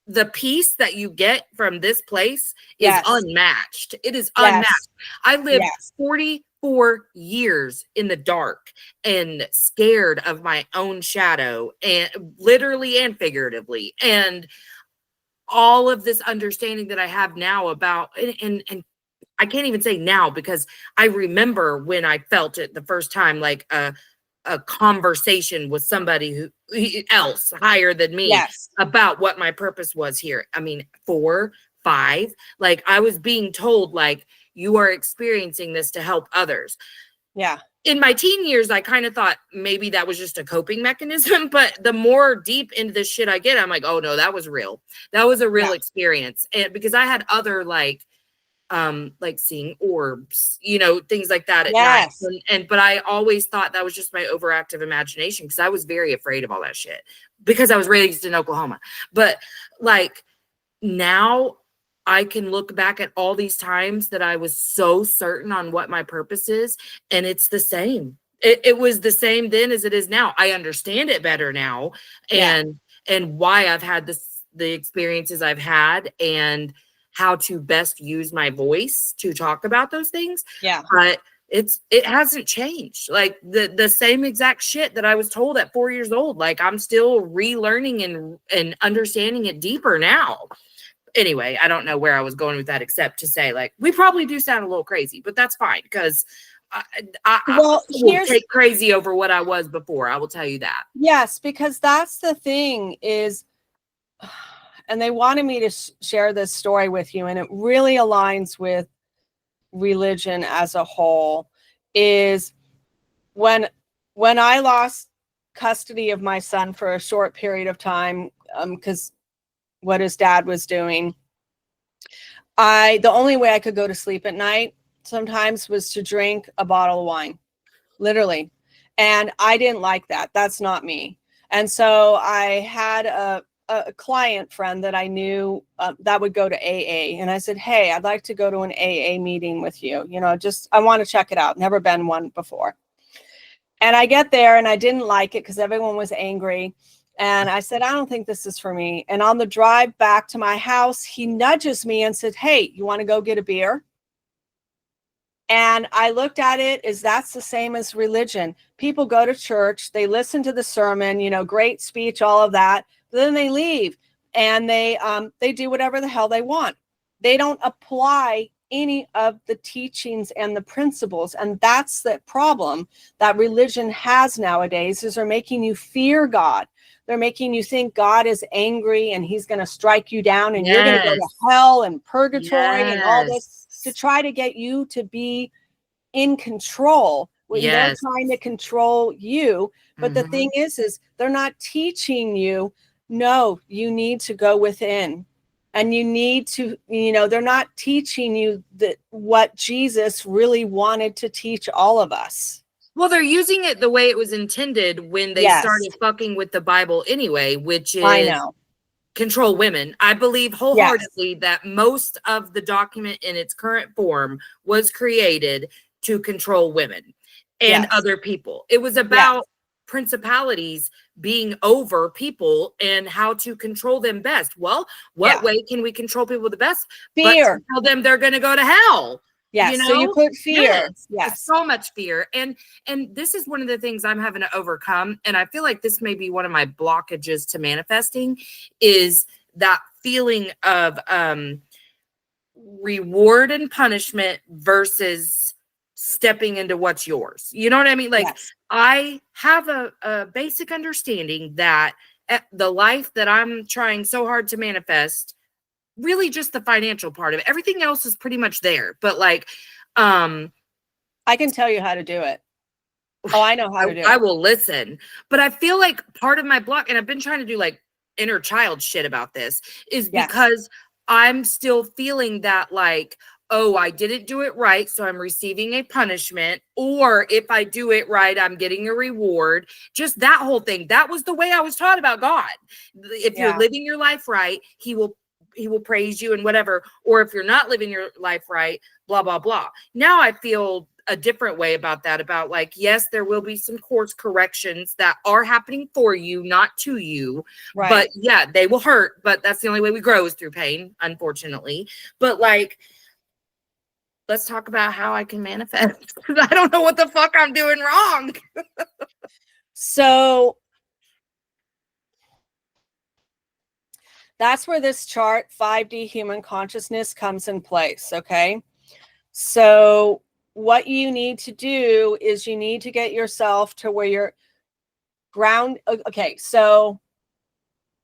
the peace that you get from this place is unmatched. It is unmatched. I lived 44 years in the dark and scared of my own shadow, and literally and figuratively. And all of this understanding that I have now about, and I can't even say now, because I remember when I felt it the first time, like a conversation with somebody who else higher than me about what my purpose was here. I mean, 4, 5, like I was being told, like, you are experiencing this to help others. Yeah. In my teen years, I kind of thought maybe that was just a coping mechanism, but the more deep into this shit I get, I'm like, oh no, that was real. That was a real experience. And because I had other like seeing orbs, you know, things like that at night. But I always thought that was just my overactive imagination, because I was very afraid of all that shit, because I was raised in Oklahoma. But like, now I can look back at all these times that I was so certain on what my purpose is, and it's the same. It was the same then as it is now. I understand it better now, and why I've had the experiences I've had, and how to best use my voice to talk about those things. Yeah. But it hasn't changed. Like the same exact shit that I was told at 4 years old. Like, I'm still relearning and understanding it deeper now. Anyway, I don't know where I was going with that, except to say, like, we probably do sound a little crazy, but that's fine, because I will take crazy over what I was before. I will tell you that. Yes, because that's the thing is, and they wanted me to share this story with you, and it really aligns with religion as a whole, is when I lost custody of my son for a short period of time, because what his dad was doing, the only way I could go to sleep at night sometimes was to drink a bottle of wine, literally. And I didn't like that. That's not me. And so I had a client friend that I knew that would go to AA. And I said, hey, I'd like to go to an AA meeting with you. You know, I want to check it out. Never been one before. And I get there and I didn't like it because everyone was angry. And I said, I don't think this is for me. And on the drive back to my house, he nudges me and said, hey, you want to go get a beer? And I looked at it as that's the same as religion. People go to church, they listen to the sermon, you know, great speech, all of that. But then they leave and they do whatever the hell they want. They don't apply any of the teachings and the principles. And that's the problem that religion has nowadays, is they're making you fear God. They're making you think God is angry and he's going to strike you down and you're going to go to hell and purgatory and all this, to try to get you to be in control when they're trying to control you. But the thing is they're not teaching you, no, you need to go within. And you need to, you know, they're not teaching you what Jesus really wanted to teach all of us. Well, they're using it the way it was intended when they started fucking with the Bible anyway, which is control women. I believe wholeheartedly that most of the document in its current form was created to control women and other people. It was about principalities being over people and how to control them best. Well, what way can we control people the best? Fear. But tell them they're going to go to hell. Yes. You So you know? put fear. Yes. Yes. So much fear. And this is one of the things I'm having to overcome. And I feel like this may be one of my blockages to manifesting, is that feeling of reward and punishment versus stepping into what's yours. You know what I mean? Like, Yes. I have a basic understanding that the life that I'm trying so hard to manifest, really just the financial part of it, everything else is pretty much there. But like, I can tell you how to do it. Oh, I know how to do I it. will listen. But I feel like part of my block, and I've been trying to do like inner child shit about this, is Yes. because I'm still feeling that like, oh, I didn't do it right, so I'm receiving a punishment. Or if I do it right, I'm getting a reward. Just that whole thing. That was the way I was taught about God. If you're Yeah. living your life right, he will praise you and whatever. Or if you're not living your life right, blah, blah, blah. Now I feel a different way about that, about like, yes, there will be some course corrections that are happening for you, not to you. Right. But yeah, they will hurt, but that's the only way we grow, is through pain, unfortunately. But like, let's talk about how I can manifest, because I don't know what the fuck I'm doing wrong. So that's where this chart, 5D human consciousness, comes in place. Okay. So what you need to do is you need to get yourself to where you're ground. Okay. So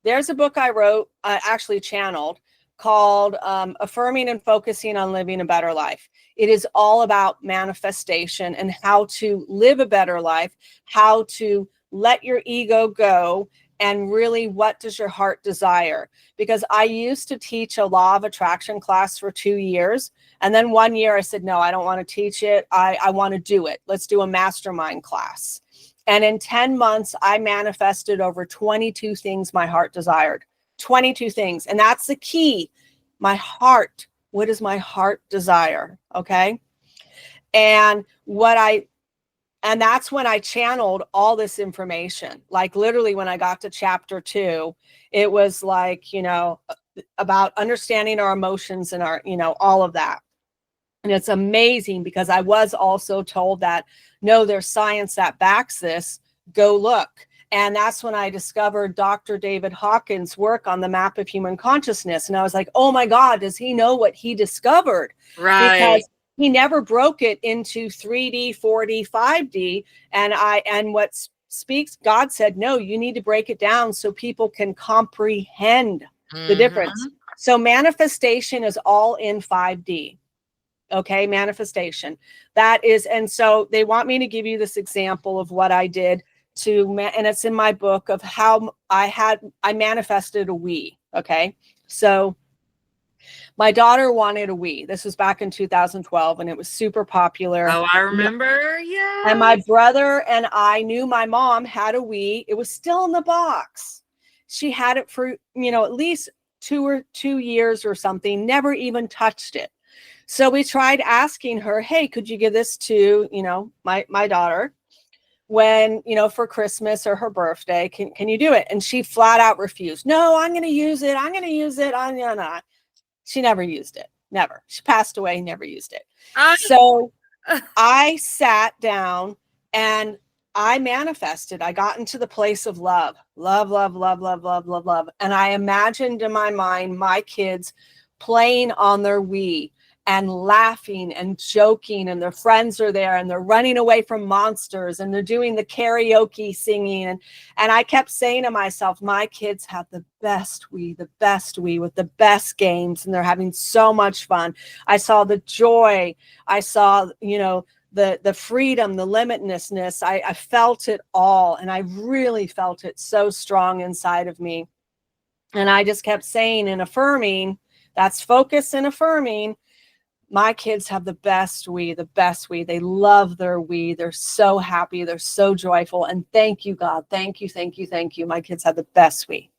there's a book I wrote, actually channeled, called Affirming and Focusing on Living a Better Life. It is all about manifestation and how to live a better life, how to let your ego go, and really, what does your heart desire? Because I used to teach a law of attraction class for 2 years. And then 1 year I said, no, I don't want to teach it. I want to do it. Let's do a mastermind class. And in 10 months, I manifested over 22 things my heart desired. 22 things. And that's the key. My heart. What does my heart desire? Okay. And that's when I channeled all this information. Like literally when I got to chapter 2, it was like, about understanding our emotions and our, all of that. And it's amazing because I was also told that, no, there's science that backs this. Go look. And that's when I discovered Dr. David Hawkins' work on the map of human consciousness. And I was like, oh my God, does he know what he discovered? Right. Because he never broke it into 3D, 4D, 5D. And what speaks, God said, no, you need to break it down so people can comprehend the difference. So manifestation is all in 5D. Okay, manifestation. That is, and so they want me to give you this example of what I did and it's in my book, of how I manifested a Wii. Okay, so my daughter wanted a Wii. This was back in 2012, and it was super popular. Oh, I remember. Yeah. And my brother and I knew my mom had a Wii. It was still in the box. She had it for, at least 2 years or something, never even touched it. So we tried asking her, hey, could you give this to, my daughter when, for Christmas or her birthday? Can you do it? And she flat out refused. No, I'm going to use it. I'm going to use it. I'm not. She never used it. Never. She passed away, never used it. So I sat down and I manifested. I got into the place of love. Love, love, love, love, love, love, love. And I imagined in my mind my kids playing on their Wii and laughing and joking, and their friends are there and they're running away from monsters and they're doing the karaoke singing. And I kept saying to myself, my kids have the best Wii with the best games, and they're having so much fun. I saw the joy. I saw, the freedom, the limitlessness. I felt it all. And I really felt it so strong inside of me. And I just kept saying and affirming, that's focus and affirming. My kids have the best Wii. They love their Wii. They're so happy. They're so joyful. And thank you, God. Thank you, thank you, thank you. My kids have the best Wii.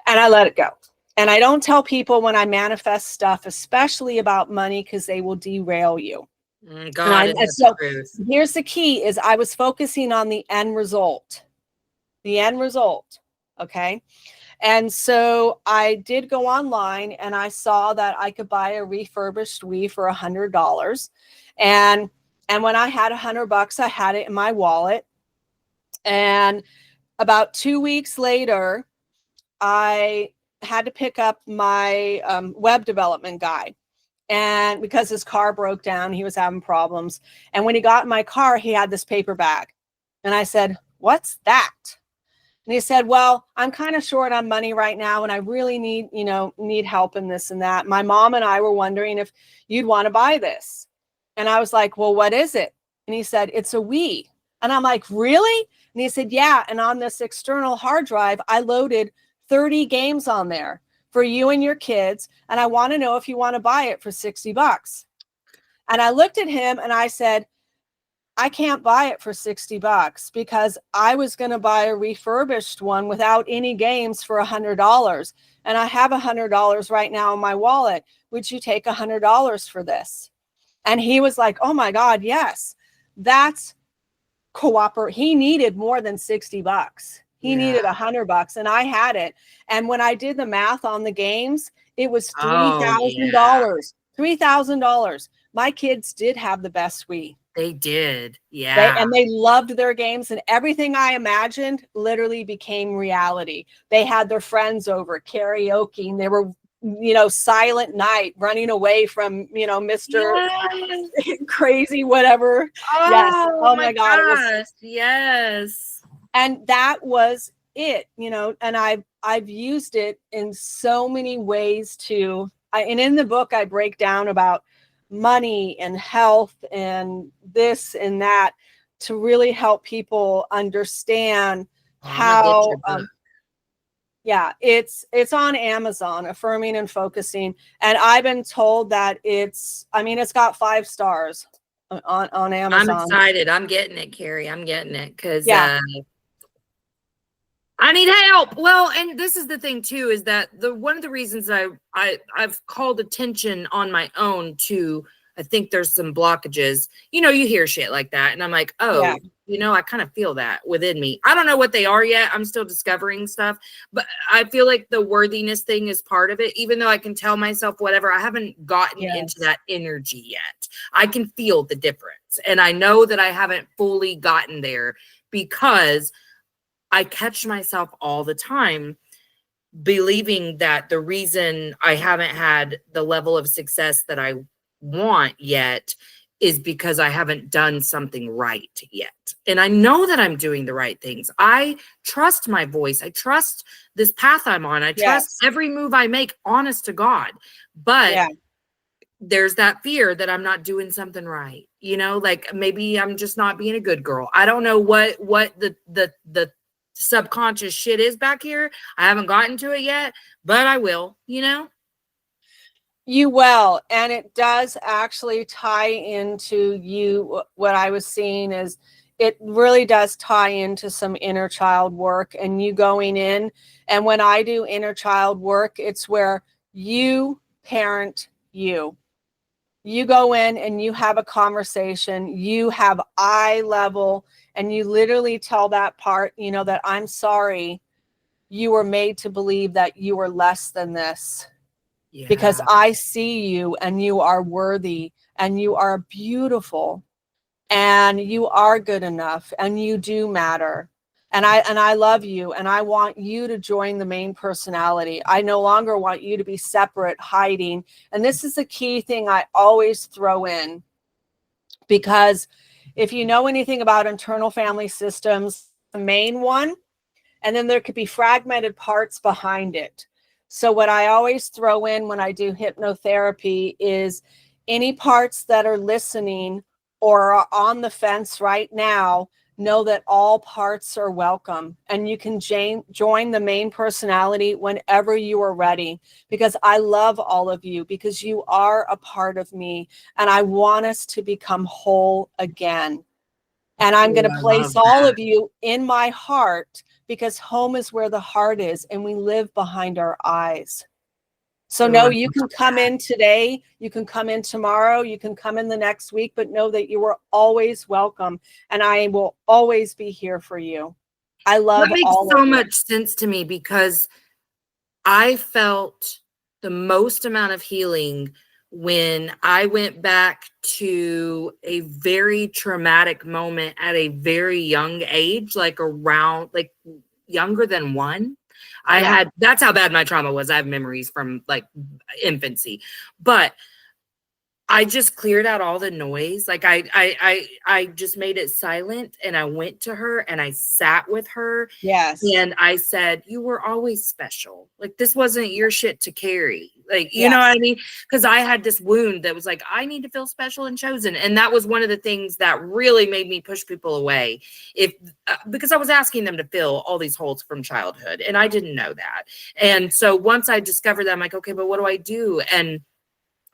And I let it go. And I don't tell people when I manifest stuff, especially about money, because they will derail you. God, and so here's the key is I was focusing on the end result. Okay. And so I did go online and I saw that I could buy a refurbished Wii for $100. And when I had $100, I had it in my wallet. And about 2 weeks later, I had to pick up my web development guy. And because his car broke down, he was having problems. And when he got in my car, he had this paper bag. And I said, "What's that?" And he said, "Well, I'm kind of short on money right now, and I really need help in this and that. My mom and I were wondering if you'd want to buy this." And I was like, "Well, what is it?" And he said, "It's a Wii." And I'm like, "Really?" And he said, "Yeah. And on this external hard drive, I loaded 30 games on there for you and your kids. And I want to know if you want to buy it for $60. And I looked at him and I said, "I can't buy it for $60 because I was going to buy a refurbished one without any games for $100. And I have $100 right now in my wallet. Would you take $100 for this?" And he was like, "Oh my God, yes." That's cooperate. He needed more than $60. He needed $100, and I had it. And when I did the math on the games, it was $3,000. $3,000. My kids did have the best Wii. They did. Yeah. And they loved their games, and everything I imagined literally became reality. They had their friends over karaoke, and they were, Silent Night, running away from, Mr. Crazy, whatever. Yes. Oh my God. Gosh. Yes. And that was it, and I've used it in so many ways and in the book, I break down about money and health and this and that to really help people understand how, it's on Amazon, Affirming and Focusing. And I've been told that it's got 5 stars on Amazon. I'm excited. I'm getting it, Carrie. I'm getting it because I need help. Well, and this is the thing too, is that one of the reasons I've called attention on my own to, I think there's some blockages. You hear shit like that, and I'm like, oh, I kind of feel that within me. I don't know what they are yet. I'm still discovering stuff, but I feel like the worthiness thing is part of it. Even though I can tell myself whatever, I haven't gotten into that energy yet. I can feel the difference, and I know that I haven't fully gotten there because I catch myself all the time believing that the reason I haven't had the level of success that I want yet is because I haven't done something right yet. And I know that I'm doing the right things. I trust my voice. I trust this path I'm on. I trust every move I make, honest to God. But there's that fear that I'm not doing something right. Like maybe I'm just not being a good girl. I don't know what the subconscious shit is back here. I haven't gotten to it yet, but I will, You will. And it does actually tie into you. What I was seeing is it really does tie into some inner child work and you going in. And when I do inner child work, it's where you parent you. You go in and you have a conversation, you have eye level, and you literally tell that part, that I'm sorry you were made to believe that you were less than this. Because I see you and you are worthy and you are beautiful and you are good enough and you do matter. And I love you and I want you to join the main personality. I no longer want you to be separate, hiding. And this is a key thing I always throw in, because if you know anything about internal family systems, the main one, and then there could be fragmented parts behind it. So what I always throw in when I do hypnotherapy is any parts that are listening or are on the fence right now, know that all parts are welcome and you can join the main personality whenever you are ready, because I love all of you, because you are a part of me and I want us to become whole again. And I'm going to place all of you in my heart, because home is where the heart is and we live behind our eyes. So no, you can come in today, you can come in tomorrow, you can come in the next week, but know that you are always welcome and I will always be here for you. I love all of you. That makes so much sense to me, because I felt the most amount of healing when I went back to a very traumatic moment at a very young age, like around like younger than 1. That's how bad my trauma was. I have memories from like infancy, but I just cleared out all the noise. Like I just made it silent, and I went to her and I sat with her. Yes. And I said, you were always special. Like, this wasn't your shit to carry. Like, you know what I mean? Because I had this wound that was like, I need to feel special and chosen. And that was one of the things that really made me push people away. Because I was asking them to fill all these holes from childhood, and I didn't know that. And so once I discovered that, I'm like, okay, but what do I do? And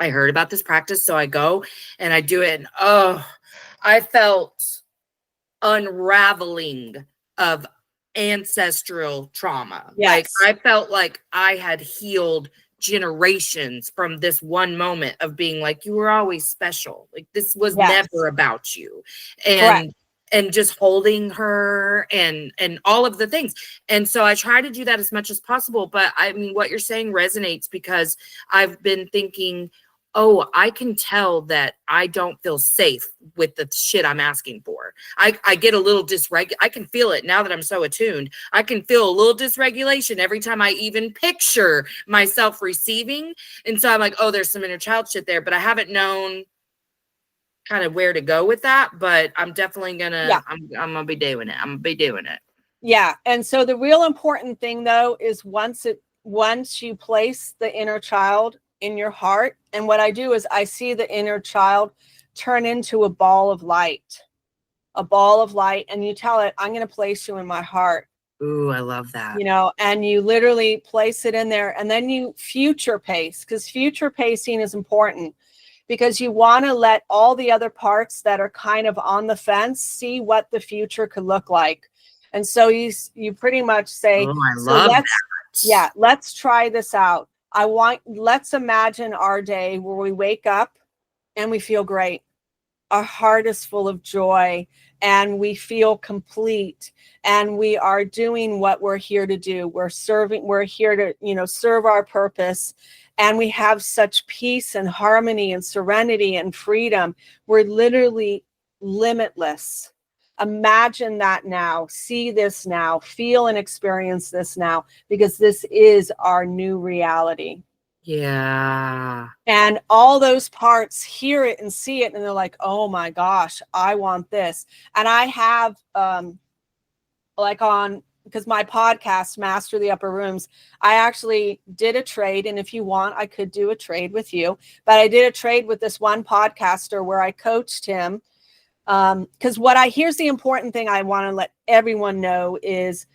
I heard about this practice. So I go and I do it. And I felt unraveling of ancestral trauma. Yes. Like, I felt like I had healed generations from this one moment of being like, you were always special. Like, this was never about you. And just holding her and all of the things. And so I try to do that as much as possible. But I mean, what you're saying resonates, because I've been thinking, oh, I can tell that I don't feel safe with the shit I'm asking for. I get a little I can feel it now that I'm so attuned. I can feel a little dysregulation every time I even picture myself receiving. And so I'm like, oh, there's some inner child shit there, but I haven't known kind of where to go with that. But I'm definitely gonna, I'm gonna be doing it. Yeah. And so the real important thing though, is once you place the inner child in your heart, and what I do is I see the inner child turn into a ball of light, and you tell it, I'm going to place you in my heart. Ooh, I love that. You know, and you literally place it in there, and then you future pace, because future pacing is important, because you want to let all the other parts that are kind of on the fence see what the future could look like. And so you pretty much say, oh, I love that. Yeah, let's try this out. Let's imagine our day where we wake up and we feel great. Our heart is full of joy and we feel complete, and we are doing what we're here to do. We're here to, serve our purpose, and we have such peace and harmony and serenity and freedom. We're literally limitless. Imagine that now, see this now, feel and experience this now, because this is our new reality. Yeah. And all those parts hear it and see it, and they're like, oh my gosh, I want this. And I have, because my podcast, Master the Upper Rooms, I actually did a trade. And if you want, I could do a trade with you. But I did a trade with this one podcaster where I coached him. Because here's the important thing I want to let everyone know is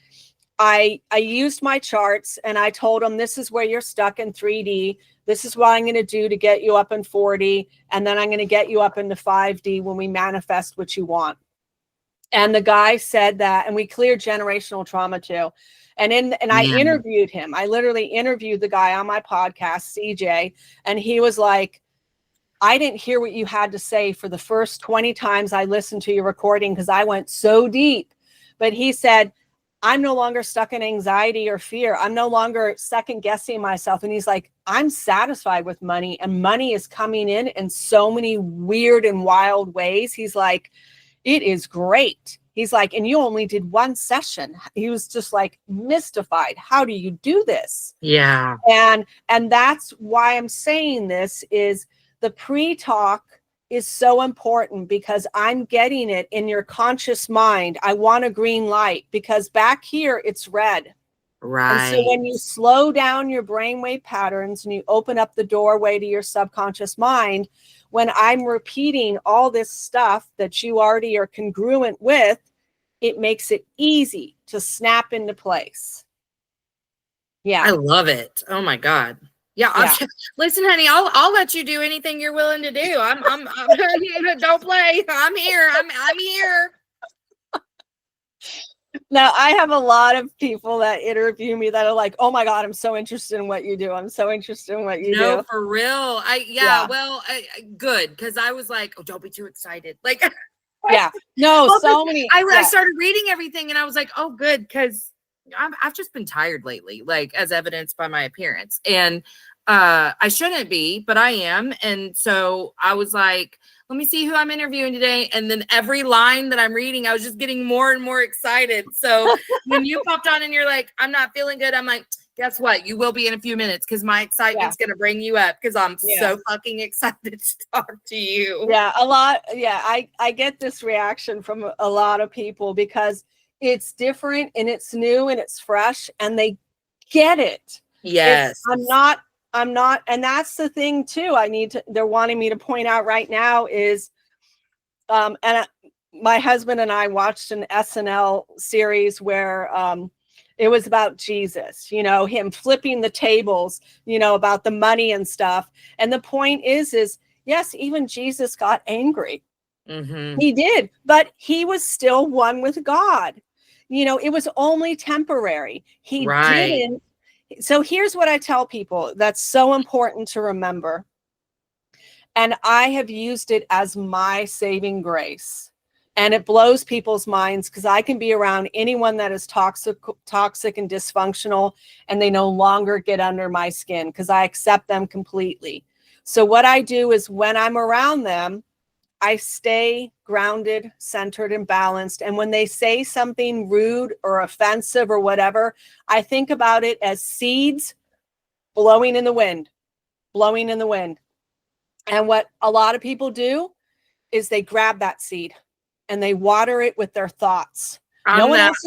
I used my charts, and I told them, this is where you're stuck in 3D. This is what I'm going to do to get you up in 4D. And then I'm going to get you up into 5D when we manifest what you want. And the guy said that, and we cleared generational trauma too. And I interviewed him. I literally interviewed the guy on my podcast, CJ, and he was like, I didn't hear what you had to say for the first 20 times I listened to your recording, because I went so deep. But he said, I'm no longer stuck in anxiety or fear. I'm no longer second guessing myself. And he's like, I'm satisfied with money, and money is coming in so many weird and wild ways. He's like, it is great. He's like, and you only did one session. He was just like mystified. How do you do this? Yeah. And that's why I'm saying this is the pre-talk is so important, because I'm getting it in your conscious mind. I want a green light, because back here it's red. Right. And so when you slow down your brainwave patterns and you open up the doorway to your subconscious mind, when I'm repeating all this stuff that you already are congruent with, it makes it easy to snap into place. Yeah. I love it. Oh my God. Yeah. Listen, honey, I'll let you do anything you're willing to do. I'm don't play. I'm here. I'm here. Now, I have a lot of people that interview me that are like, oh my God, I'm so interested in what you do. I'm so interested in what you do. No, for real. Well, good. Because I was like, oh, don't be too excited. Like, yeah. No, well, so many. I started reading everything, and I was like, oh, good. Because I've just been tired lately, like as evidenced by my appearance. And I shouldn't be, but I am. And so I was like, let me see who I'm interviewing today. And then every line that I'm reading, I was just getting more and more excited. So when you popped on and you're like, I'm not feeling good, I'm like, guess what? You will be in a few minutes because my excitement's going to bring you up because I'm so fucking excited to talk to you. Yeah, a lot. Yeah, I get this reaction from a lot of people because it's different and it's new and it's fresh and they get it. Yes. I'm not, and that's the thing too. They're wanting me to point out right now is, my husband and I watched an SNL series where, it was about Jesus, him flipping the tables, about the money and stuff. And the point is yes, even Jesus got angry. Mm-hmm. He did, but he was still one with God. It was only temporary. He didn't. So here's what I tell people that's so important to remember. And I have used it as my saving grace. And it blows people's minds because I can be around anyone that is toxic and dysfunctional, and they no longer get under my skin because I accept them completely. So what I do is when I'm around them, I stay grounded, centered, and balanced. And when they say something rude or offensive or whatever, I think about it as seeds blowing in the wind, blowing in the wind. And what a lot of people do is they grab that seed and they water it with their thoughts. No one else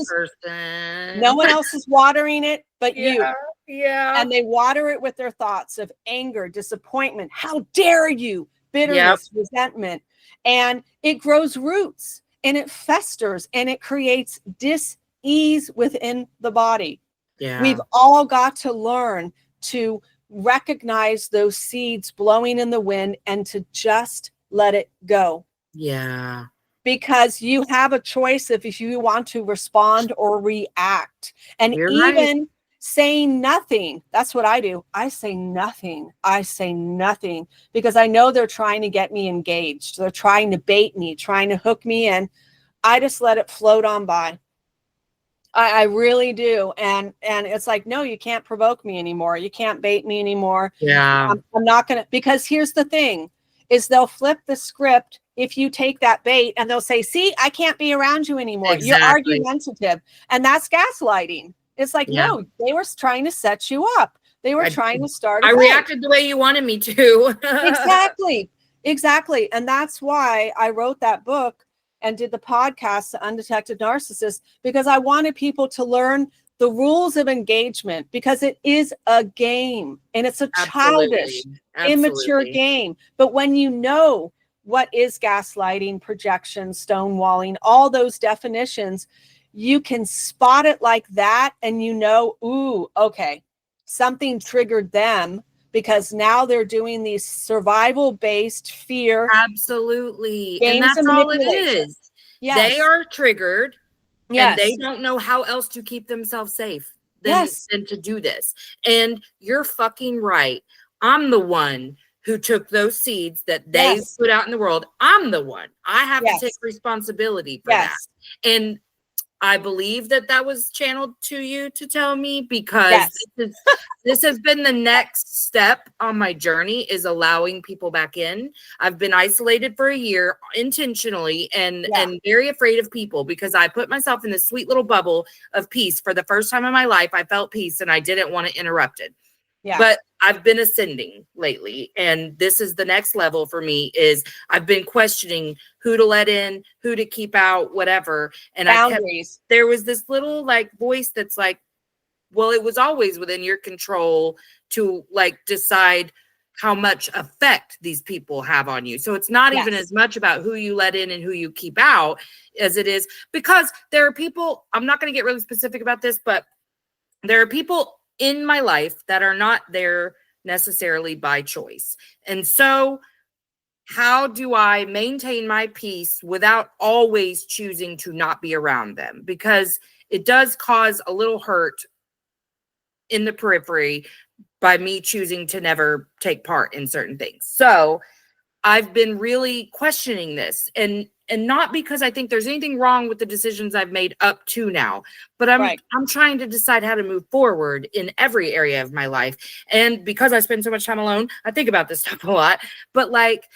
is watering it but you. Yeah. And they water it with their thoughts of anger, disappointment. How dare you? Bitterness, resentment. And it grows roots and it festers and it creates dis-ease within the body. Yeah. We've all got to learn to recognize those seeds blowing in the wind and to just let it go. Yeah. Because you have a choice if you want to respond or react. And even saying nothing, that's what I do. I say nothing. Because I know they're trying to get me engaged. They're trying to bait me, trying to hook me in. I just let it float on by. I really do. And it's like, no, you can't provoke me anymore. You can't bait me anymore. Yeah. I'm not going to, because here's the thing is they'll flip the script if you take that bait and they'll say, see, I can't be around you anymore. Exactly. You're argumentative. And that's gaslighting. It's like, no, they were trying to set you up. They were trying to start. I reacted the way you wanted me to. Exactly. And that's why I wrote that book and did the podcast, The Undetected Narcissist, because I wanted people to learn the rules of engagement, because it is a game and it's a childish, immature game. But when you know what is gaslighting, projection, stonewalling, all those definitions, you can spot it like that. And ooh, okay, something triggered them because now they're doing these survival-based fear. Absolutely. And that's all it is. Yes. They are triggered. Yes. And they don't know how else to keep themselves safe than to do this. And you're fucking right. I'm the one who took those seeds that they put out in the world. I'm the one. I have to take responsibility for that. And I believe that was channeled to you to tell me, because this has been the next step on my journey, is allowing people back in. I've been isolated for a year intentionally and very afraid of people, because I put myself in this sweet little bubble of peace. For the first time in my life, I felt peace and I didn't want it interrupted. Yeah. But I've been ascending lately, and this is the next level for me. Is I've been questioning who to let in, who to keep out, whatever. And boundaries. There was this little like voice that's like, well, it was always within your control to like decide how much effect these people have on you. So it's not even as much about who you let in and who you keep out as it is, because there are people, I'm not going to get really specific about this, but there are people in my life that are not there necessarily by choice. And so how do I maintain my peace without always choosing to not be around them? Because it does cause a little hurt in the periphery by me choosing to never take part in certain things. So I've been really questioning this. And and not because I think there's anything wrong with the decisions I've made up to now, but I'm Right. trying to decide how to move forward in every area of my life. And because I spend so much time alone, I think about this stuff a lot. But like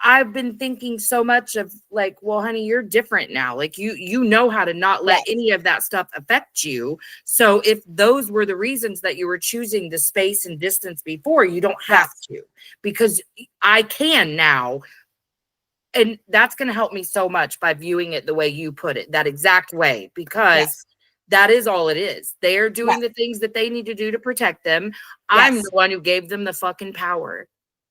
I've been thinking so much of like, well, honey, you're different now. Like you know how to not let Yes. any of that stuff affect you. So if those were the reasons that you were choosing the space and distance before, you don't have to, because I can now. And that's going to help me so much by viewing it the way you put it, that exact way, because Yes. that is all it is. They're doing Yes. the things that they need to do to protect them. I'm Yes. the one who gave them the fucking power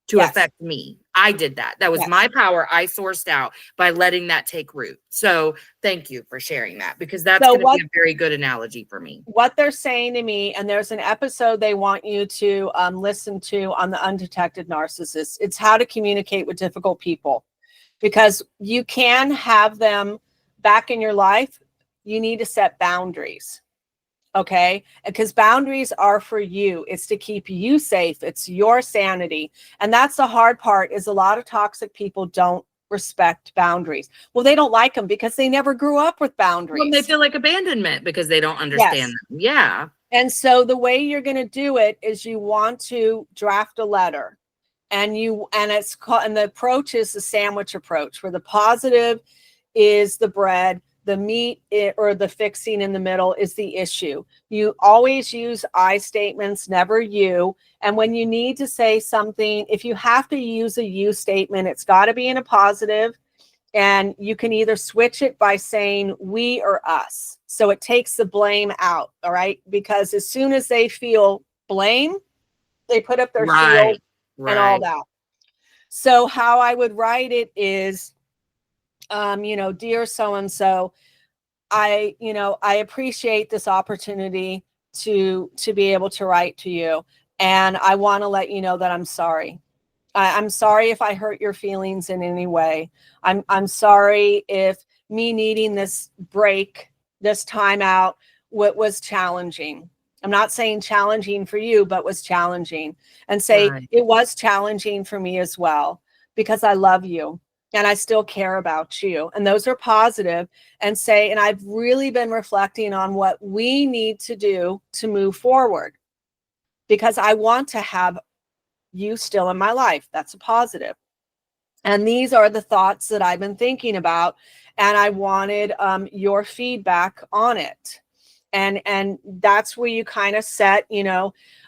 to Yes. affect me. I did that. That was Yes. my power. I sourced out by letting that take root. So thank you for sharing that, because that's So going to be a very good analogy for me. What they're saying to me, and there's an episode they want you to listen to on the undetected narcissist. It's how to communicate with difficult people, because you can have them back in your life. You need to set boundaries. Okay. Because boundaries are for you. It's to keep you safe. It's your sanity. And that's the hard part, is a lot of toxic people don't respect boundaries. Well, they don't like them because they never grew up with boundaries. Well, they feel like abandonment because they don't understand them. Yeah. And so the way you're going to do it is you want to draft a letter, and it's called, and the approach is the sandwich approach, where the positive is the bread, the meat or the fixing in the middle is the issue. You always use I statements, never you. And when you need to say something, if you have to use a you statement, it's got to be in a positive. And you can either switch it by saying we or us. So it takes the blame out. All right. Because as soon as they feel blame, they put up their shield and all that. So how I would write it is, dear so-and-so, I appreciate this opportunity to be able to write to you. And I want to let you know that I'm sorry. I'm sorry if I hurt your feelings in any way. I'm sorry if me needing this break, this time out, what was challenging. I'm not saying challenging for you, but was challenging. And say it was challenging for me as well, because I love you and I still care about you. And those are positive. And say, and I've really been reflecting on what we need to do to move forward, because I want to have you still in my life. That's a positive. And these are the thoughts that I've been thinking about. And I wanted your feedback on it. And that's where you kind of set,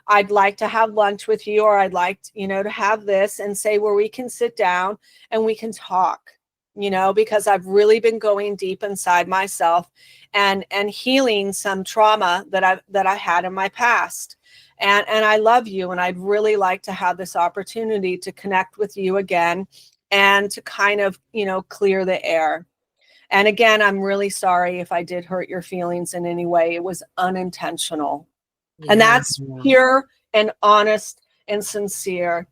I'd like to have lunch with you, or I'd like, to have this, and say where we can sit down and we can talk, because I've really been going deep inside myself and healing some trauma that I had in my past. And I love you. And I'd really like to have this opportunity to connect with you again and to kind of, clear the air. And again, I'm really sorry if I did hurt your feelings in any way. It was unintentional. Yeah. And that's pure and honest and sincere.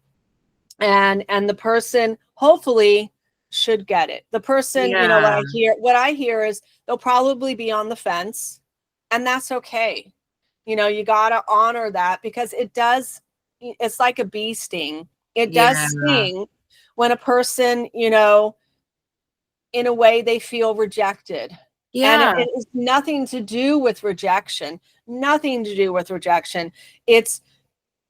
And the person hopefully should get it. The person, what I hear is they'll probably be on the fence, and that's okay. You got to honor that, because it's like a bee sting. It does sting when a person, in a way they feel rejected. Yeah. And it is nothing to do with rejection. Nothing to do with rejection. It's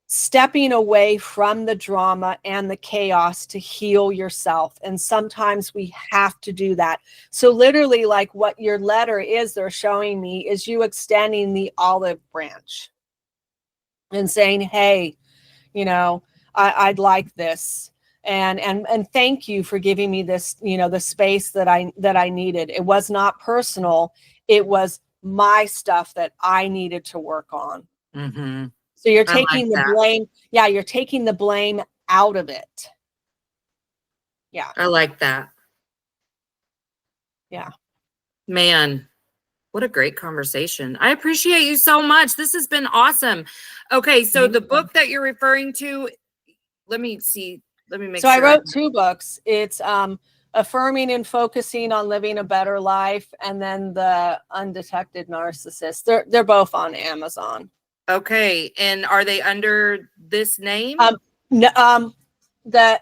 stepping away from the drama and the chaos to heal yourself. And sometimes we have to do that. So literally, like what your letter is, they're showing me, is you extending the olive branch and saying, hey, I'd like this. And thank you for giving me this, the space that I needed. It was not personal. It was my stuff that I needed to work on. Mm-hmm. So you're taking the blame. Yeah. You're taking the blame out of it. Yeah. I like that. Yeah. Man, what a great conversation. I appreciate you so much. This has been awesome. Okay. So the book that you're referring to, let me see. Let me make sure. So I wrote 2 books. It's Affirming and Focusing on Living a Better Life, and then The Undetected Narcissist. They're both on Amazon. Okay. And are they under this name? The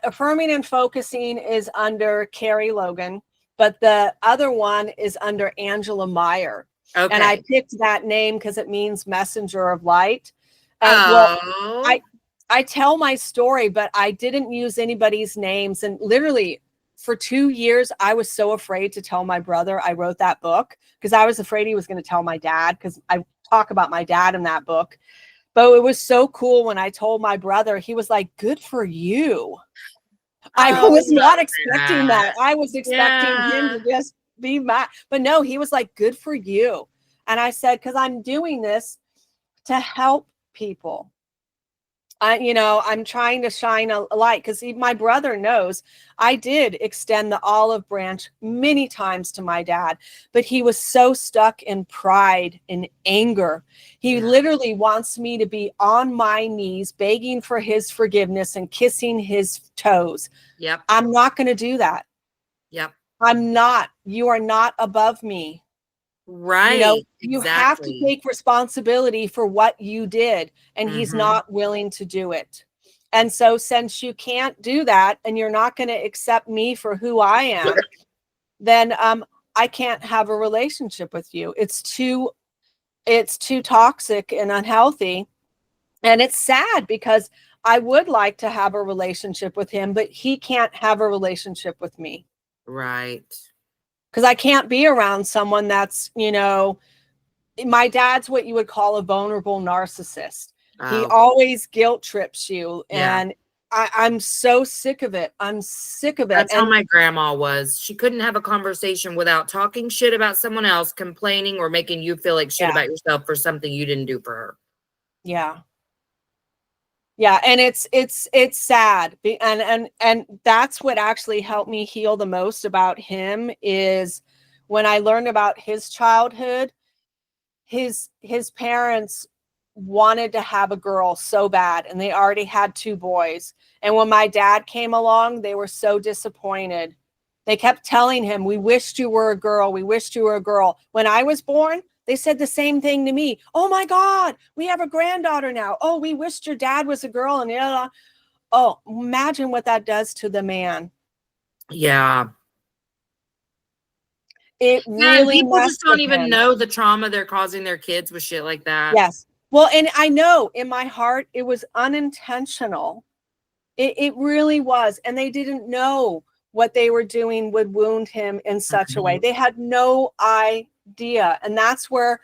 Affirming and Focusing is under Carrie Logan, but the other one is under Angela Meyer. Okay. And I picked that name because it means messenger of light. Oh. I tell my story, but I didn't use anybody's names. And literally for 2 years, I was so afraid to tell my brother I wrote that book because I was afraid he was going to tell my dad, because I talk about my dad in that book. But it was so cool when I told my brother. He was like, good for you. I was not expecting that. I was expecting him to just be mad. But no, he was like, good for you. And I said, because I'm doing this to help people. I'm trying to shine a light, because my brother knows I did extend the olive branch many times to my dad, but he was so stuck in pride and anger. He literally wants me to be on my knees, begging for his forgiveness and kissing his toes. Yep. I'm not going to do that. Yep. I'm not. You are not above me. Right. You have to take responsibility for what you did, and he's not willing to do it. And so since you can't do that, and you're not going to accept me for who I am, then I can't have a relationship with you. It's too toxic and unhealthy. And it's sad, because I would like to have a relationship with him, but he can't have a relationship with me. Right. Because I can't be around someone that's, my dad's what you would call a vulnerable narcissist. He always guilt trips you. And I'm so sick of it. I'm sick of it. That's how my grandma was. She couldn't have a conversation without talking shit about someone else, complaining, or making you feel like shit about yourself for something you didn't do for her. Yeah. Yeah. And it's sad. And that's what actually helped me heal the most about him, is when I learned about his childhood. His parents wanted to have a girl so bad, and they already had 2 boys. And when my dad came along, they were so disappointed. They kept telling him, we wished you were a girl. We wished you were a girl. When I was born, they said the same thing to me. Oh my God, we have a granddaughter now. Oh, we wished your dad was a girl. And oh, imagine what that does to the man. Yeah. It really, people just don't even know the trauma they're causing their kids with shit like that. Yes. Well, and I know in my heart, it was unintentional. It really was. And they didn't know what they were doing would wound him in such a way. They had no idea. And that's where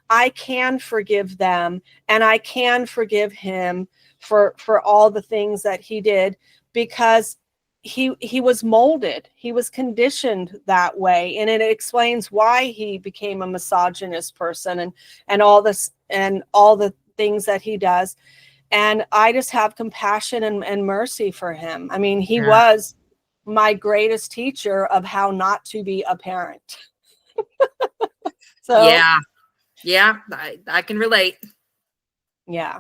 I can forgive them, and I can forgive him for all the things that he did, because he was molded. He was conditioned that way. And it explains why he became a misogynist person and all this and all the things that he does. And I just have compassion and mercy for him. I mean, he was my greatest teacher of how not to be a parent. So yeah, I can relate. Yeah.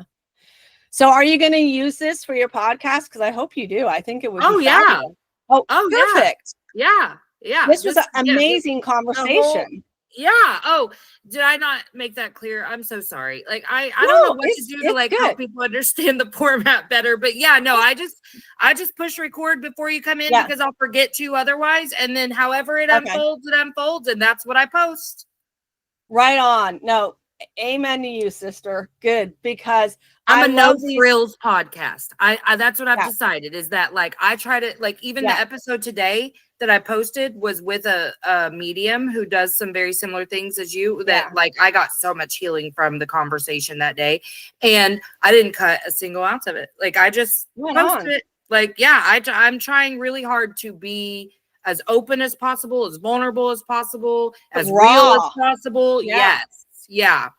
So are you going to use this for your podcast? Because I hope you do. I think it would be fabulous. Oh, perfect. Yeah. This was an amazing conversation. Oh, did I not make that clear? I'm so sorry. Like I don't know what to do to like help people understand the format better. But I just push record before you come in because I'll forget to otherwise. And then however it unfolds, and that's what I post. Right on. No, amen to you, sister. Good, because I'm a no frills podcast. I that's what I've decided, is that like I try to like, even the episode today that I posted was with a medium who does some very similar things as you, that like I got so much healing from the conversation that day, and I didn't cut a single ounce of it. Like I just posted it. Like I'm trying really hard to be as open as possible, as vulnerable as possible, as real as possible. Yes. Yeah.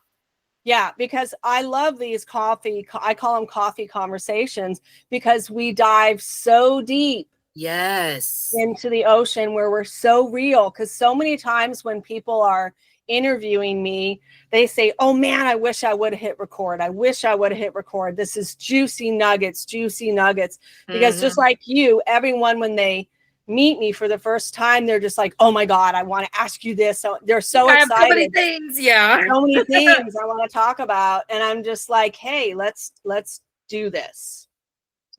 Yeah, because I love these I call them coffee conversations, because we dive so deep into the ocean where we're so real. Because so many times when people are interviewing me, they say, oh man, I wish I would have hit record. I wish I would have hit record. This is juicy nuggets. Because just like you, everyone, when they meet me for the first time, they're just like, oh my God, I want to ask you this. So they're so excited. I have so many things. So many things I want to talk about. And I'm just like, hey, let's do this.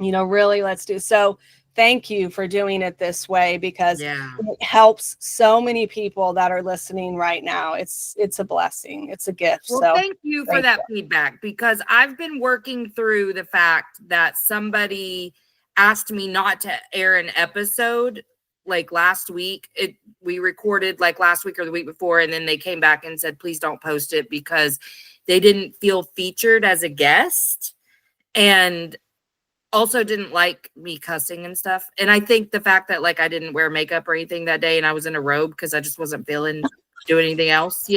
Really, let's do. So thank you for doing it this way, because Yeah. it helps so many people that are listening right now. It's a blessing. It's a gift. Well, So thank you for thank that feedback, because I've been working through the fact that somebody asked me not to air an episode like last week. We recorded like last week or the week before, and then they came back and said, please don't post it because they didn't feel featured as a guest, and also didn't like me cussing and stuff. And I think the fact that like I didn't wear makeup or anything that day and I was in a robe because I just wasn't feeling do anything else, they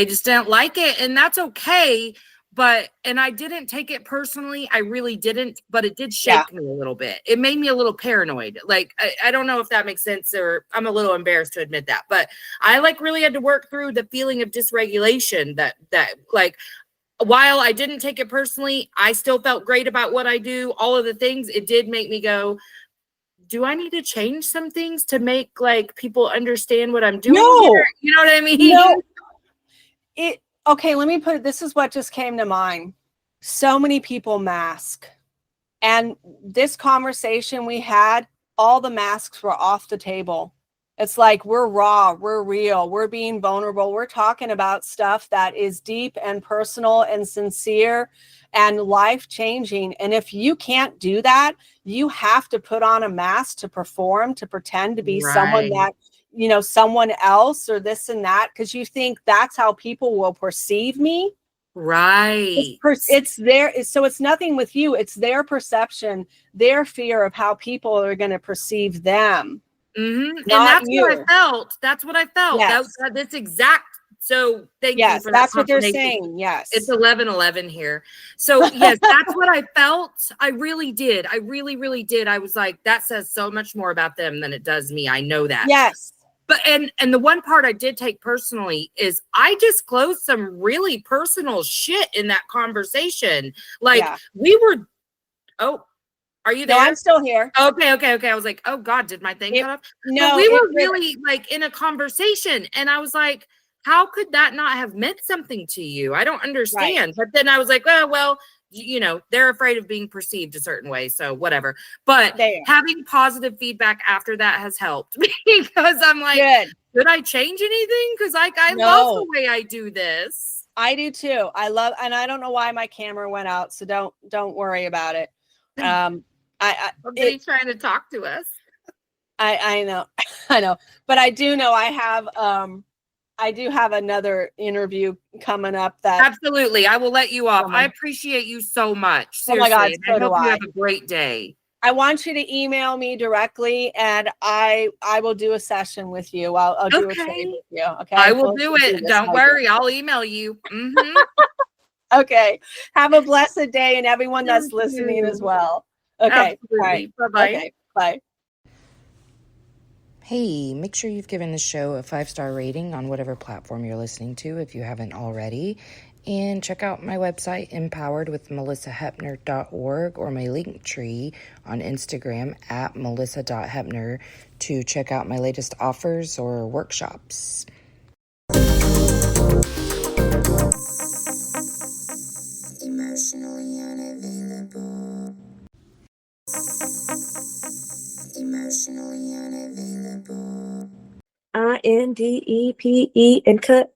just didn't like it, and that's okay. But and I didn't take it personally. I really didn't, but it did shake me a little bit. It made me a little paranoid. Like I don't know if that makes sense, or I'm a little embarrassed to admit that, but I like really had to work through the feeling of dysregulation that like, while I didn't take it personally, I still felt great about what I do. All of the things, it did make me go, do I need to change some things to make like people understand what I'm doing here? You know what I mean? No. Okay, let me put it, this is what just came to mind. So many people mask. And this conversation we had, all the masks were off the table. It's like we're raw, we're real, we're being vulnerable. We're talking about stuff that is deep and personal and sincere and life-changing. And if you can't do that, you have to put on a mask to perform, to pretend to be someone that, someone else or this and that, because you think that's how people will perceive me. Right. It's so it's nothing with you. It's their perception, their fear of how people are going to perceive them. Mm-hmm. And that's what I felt. That's what I felt. Yes. That's exact. So thank you for that. That's what they're saying. Yes. It's 11:11 here. So yes, that's what I felt. I really did. I really, really did. I was like, that says so much more about them than it does me. I know that. Yes. But and the one part I did take personally is I disclosed some really personal shit in that conversation. Like we were, are you there? No, I'm still here. Okay. I was like, oh God, did my thing cut off? No, but we were really like in a conversation, and I was like, how could that not have meant something to you? I don't understand. Right. But then I was like, well, they're afraid of being perceived a certain way, so whatever. But having positive feedback after that has helped because I'm like, should I change anything? Because like I love the way I do this. I do too. And I don't know why my camera went out, so don't worry about it. Somebody's trying to talk to us. I know, but I do know I do have another interview coming up. That absolutely, I will let you off. I appreciate you so much. Seriously. Oh my God, so I hope you have a great day. I want you to email me directly, and I will do a session with you. I'll do a trade with you. Okay, I will do it. Don't worry, I'll email you. Mm-hmm. Okay. Have a blessed day, and everyone that's listening as well. Okay. Absolutely. Right. Bye-bye. Okay. Bye. Hey, make sure you've given the show a 5-star rating on whatever platform you're listening to if you haven't already. And check out my website, empoweredwithmelissahepner.org, or my link tree on Instagram at melissa.hepner to check out my latest offers or workshops. Emotionally unavailable. Emotionally unavailable. INDEPE and cut.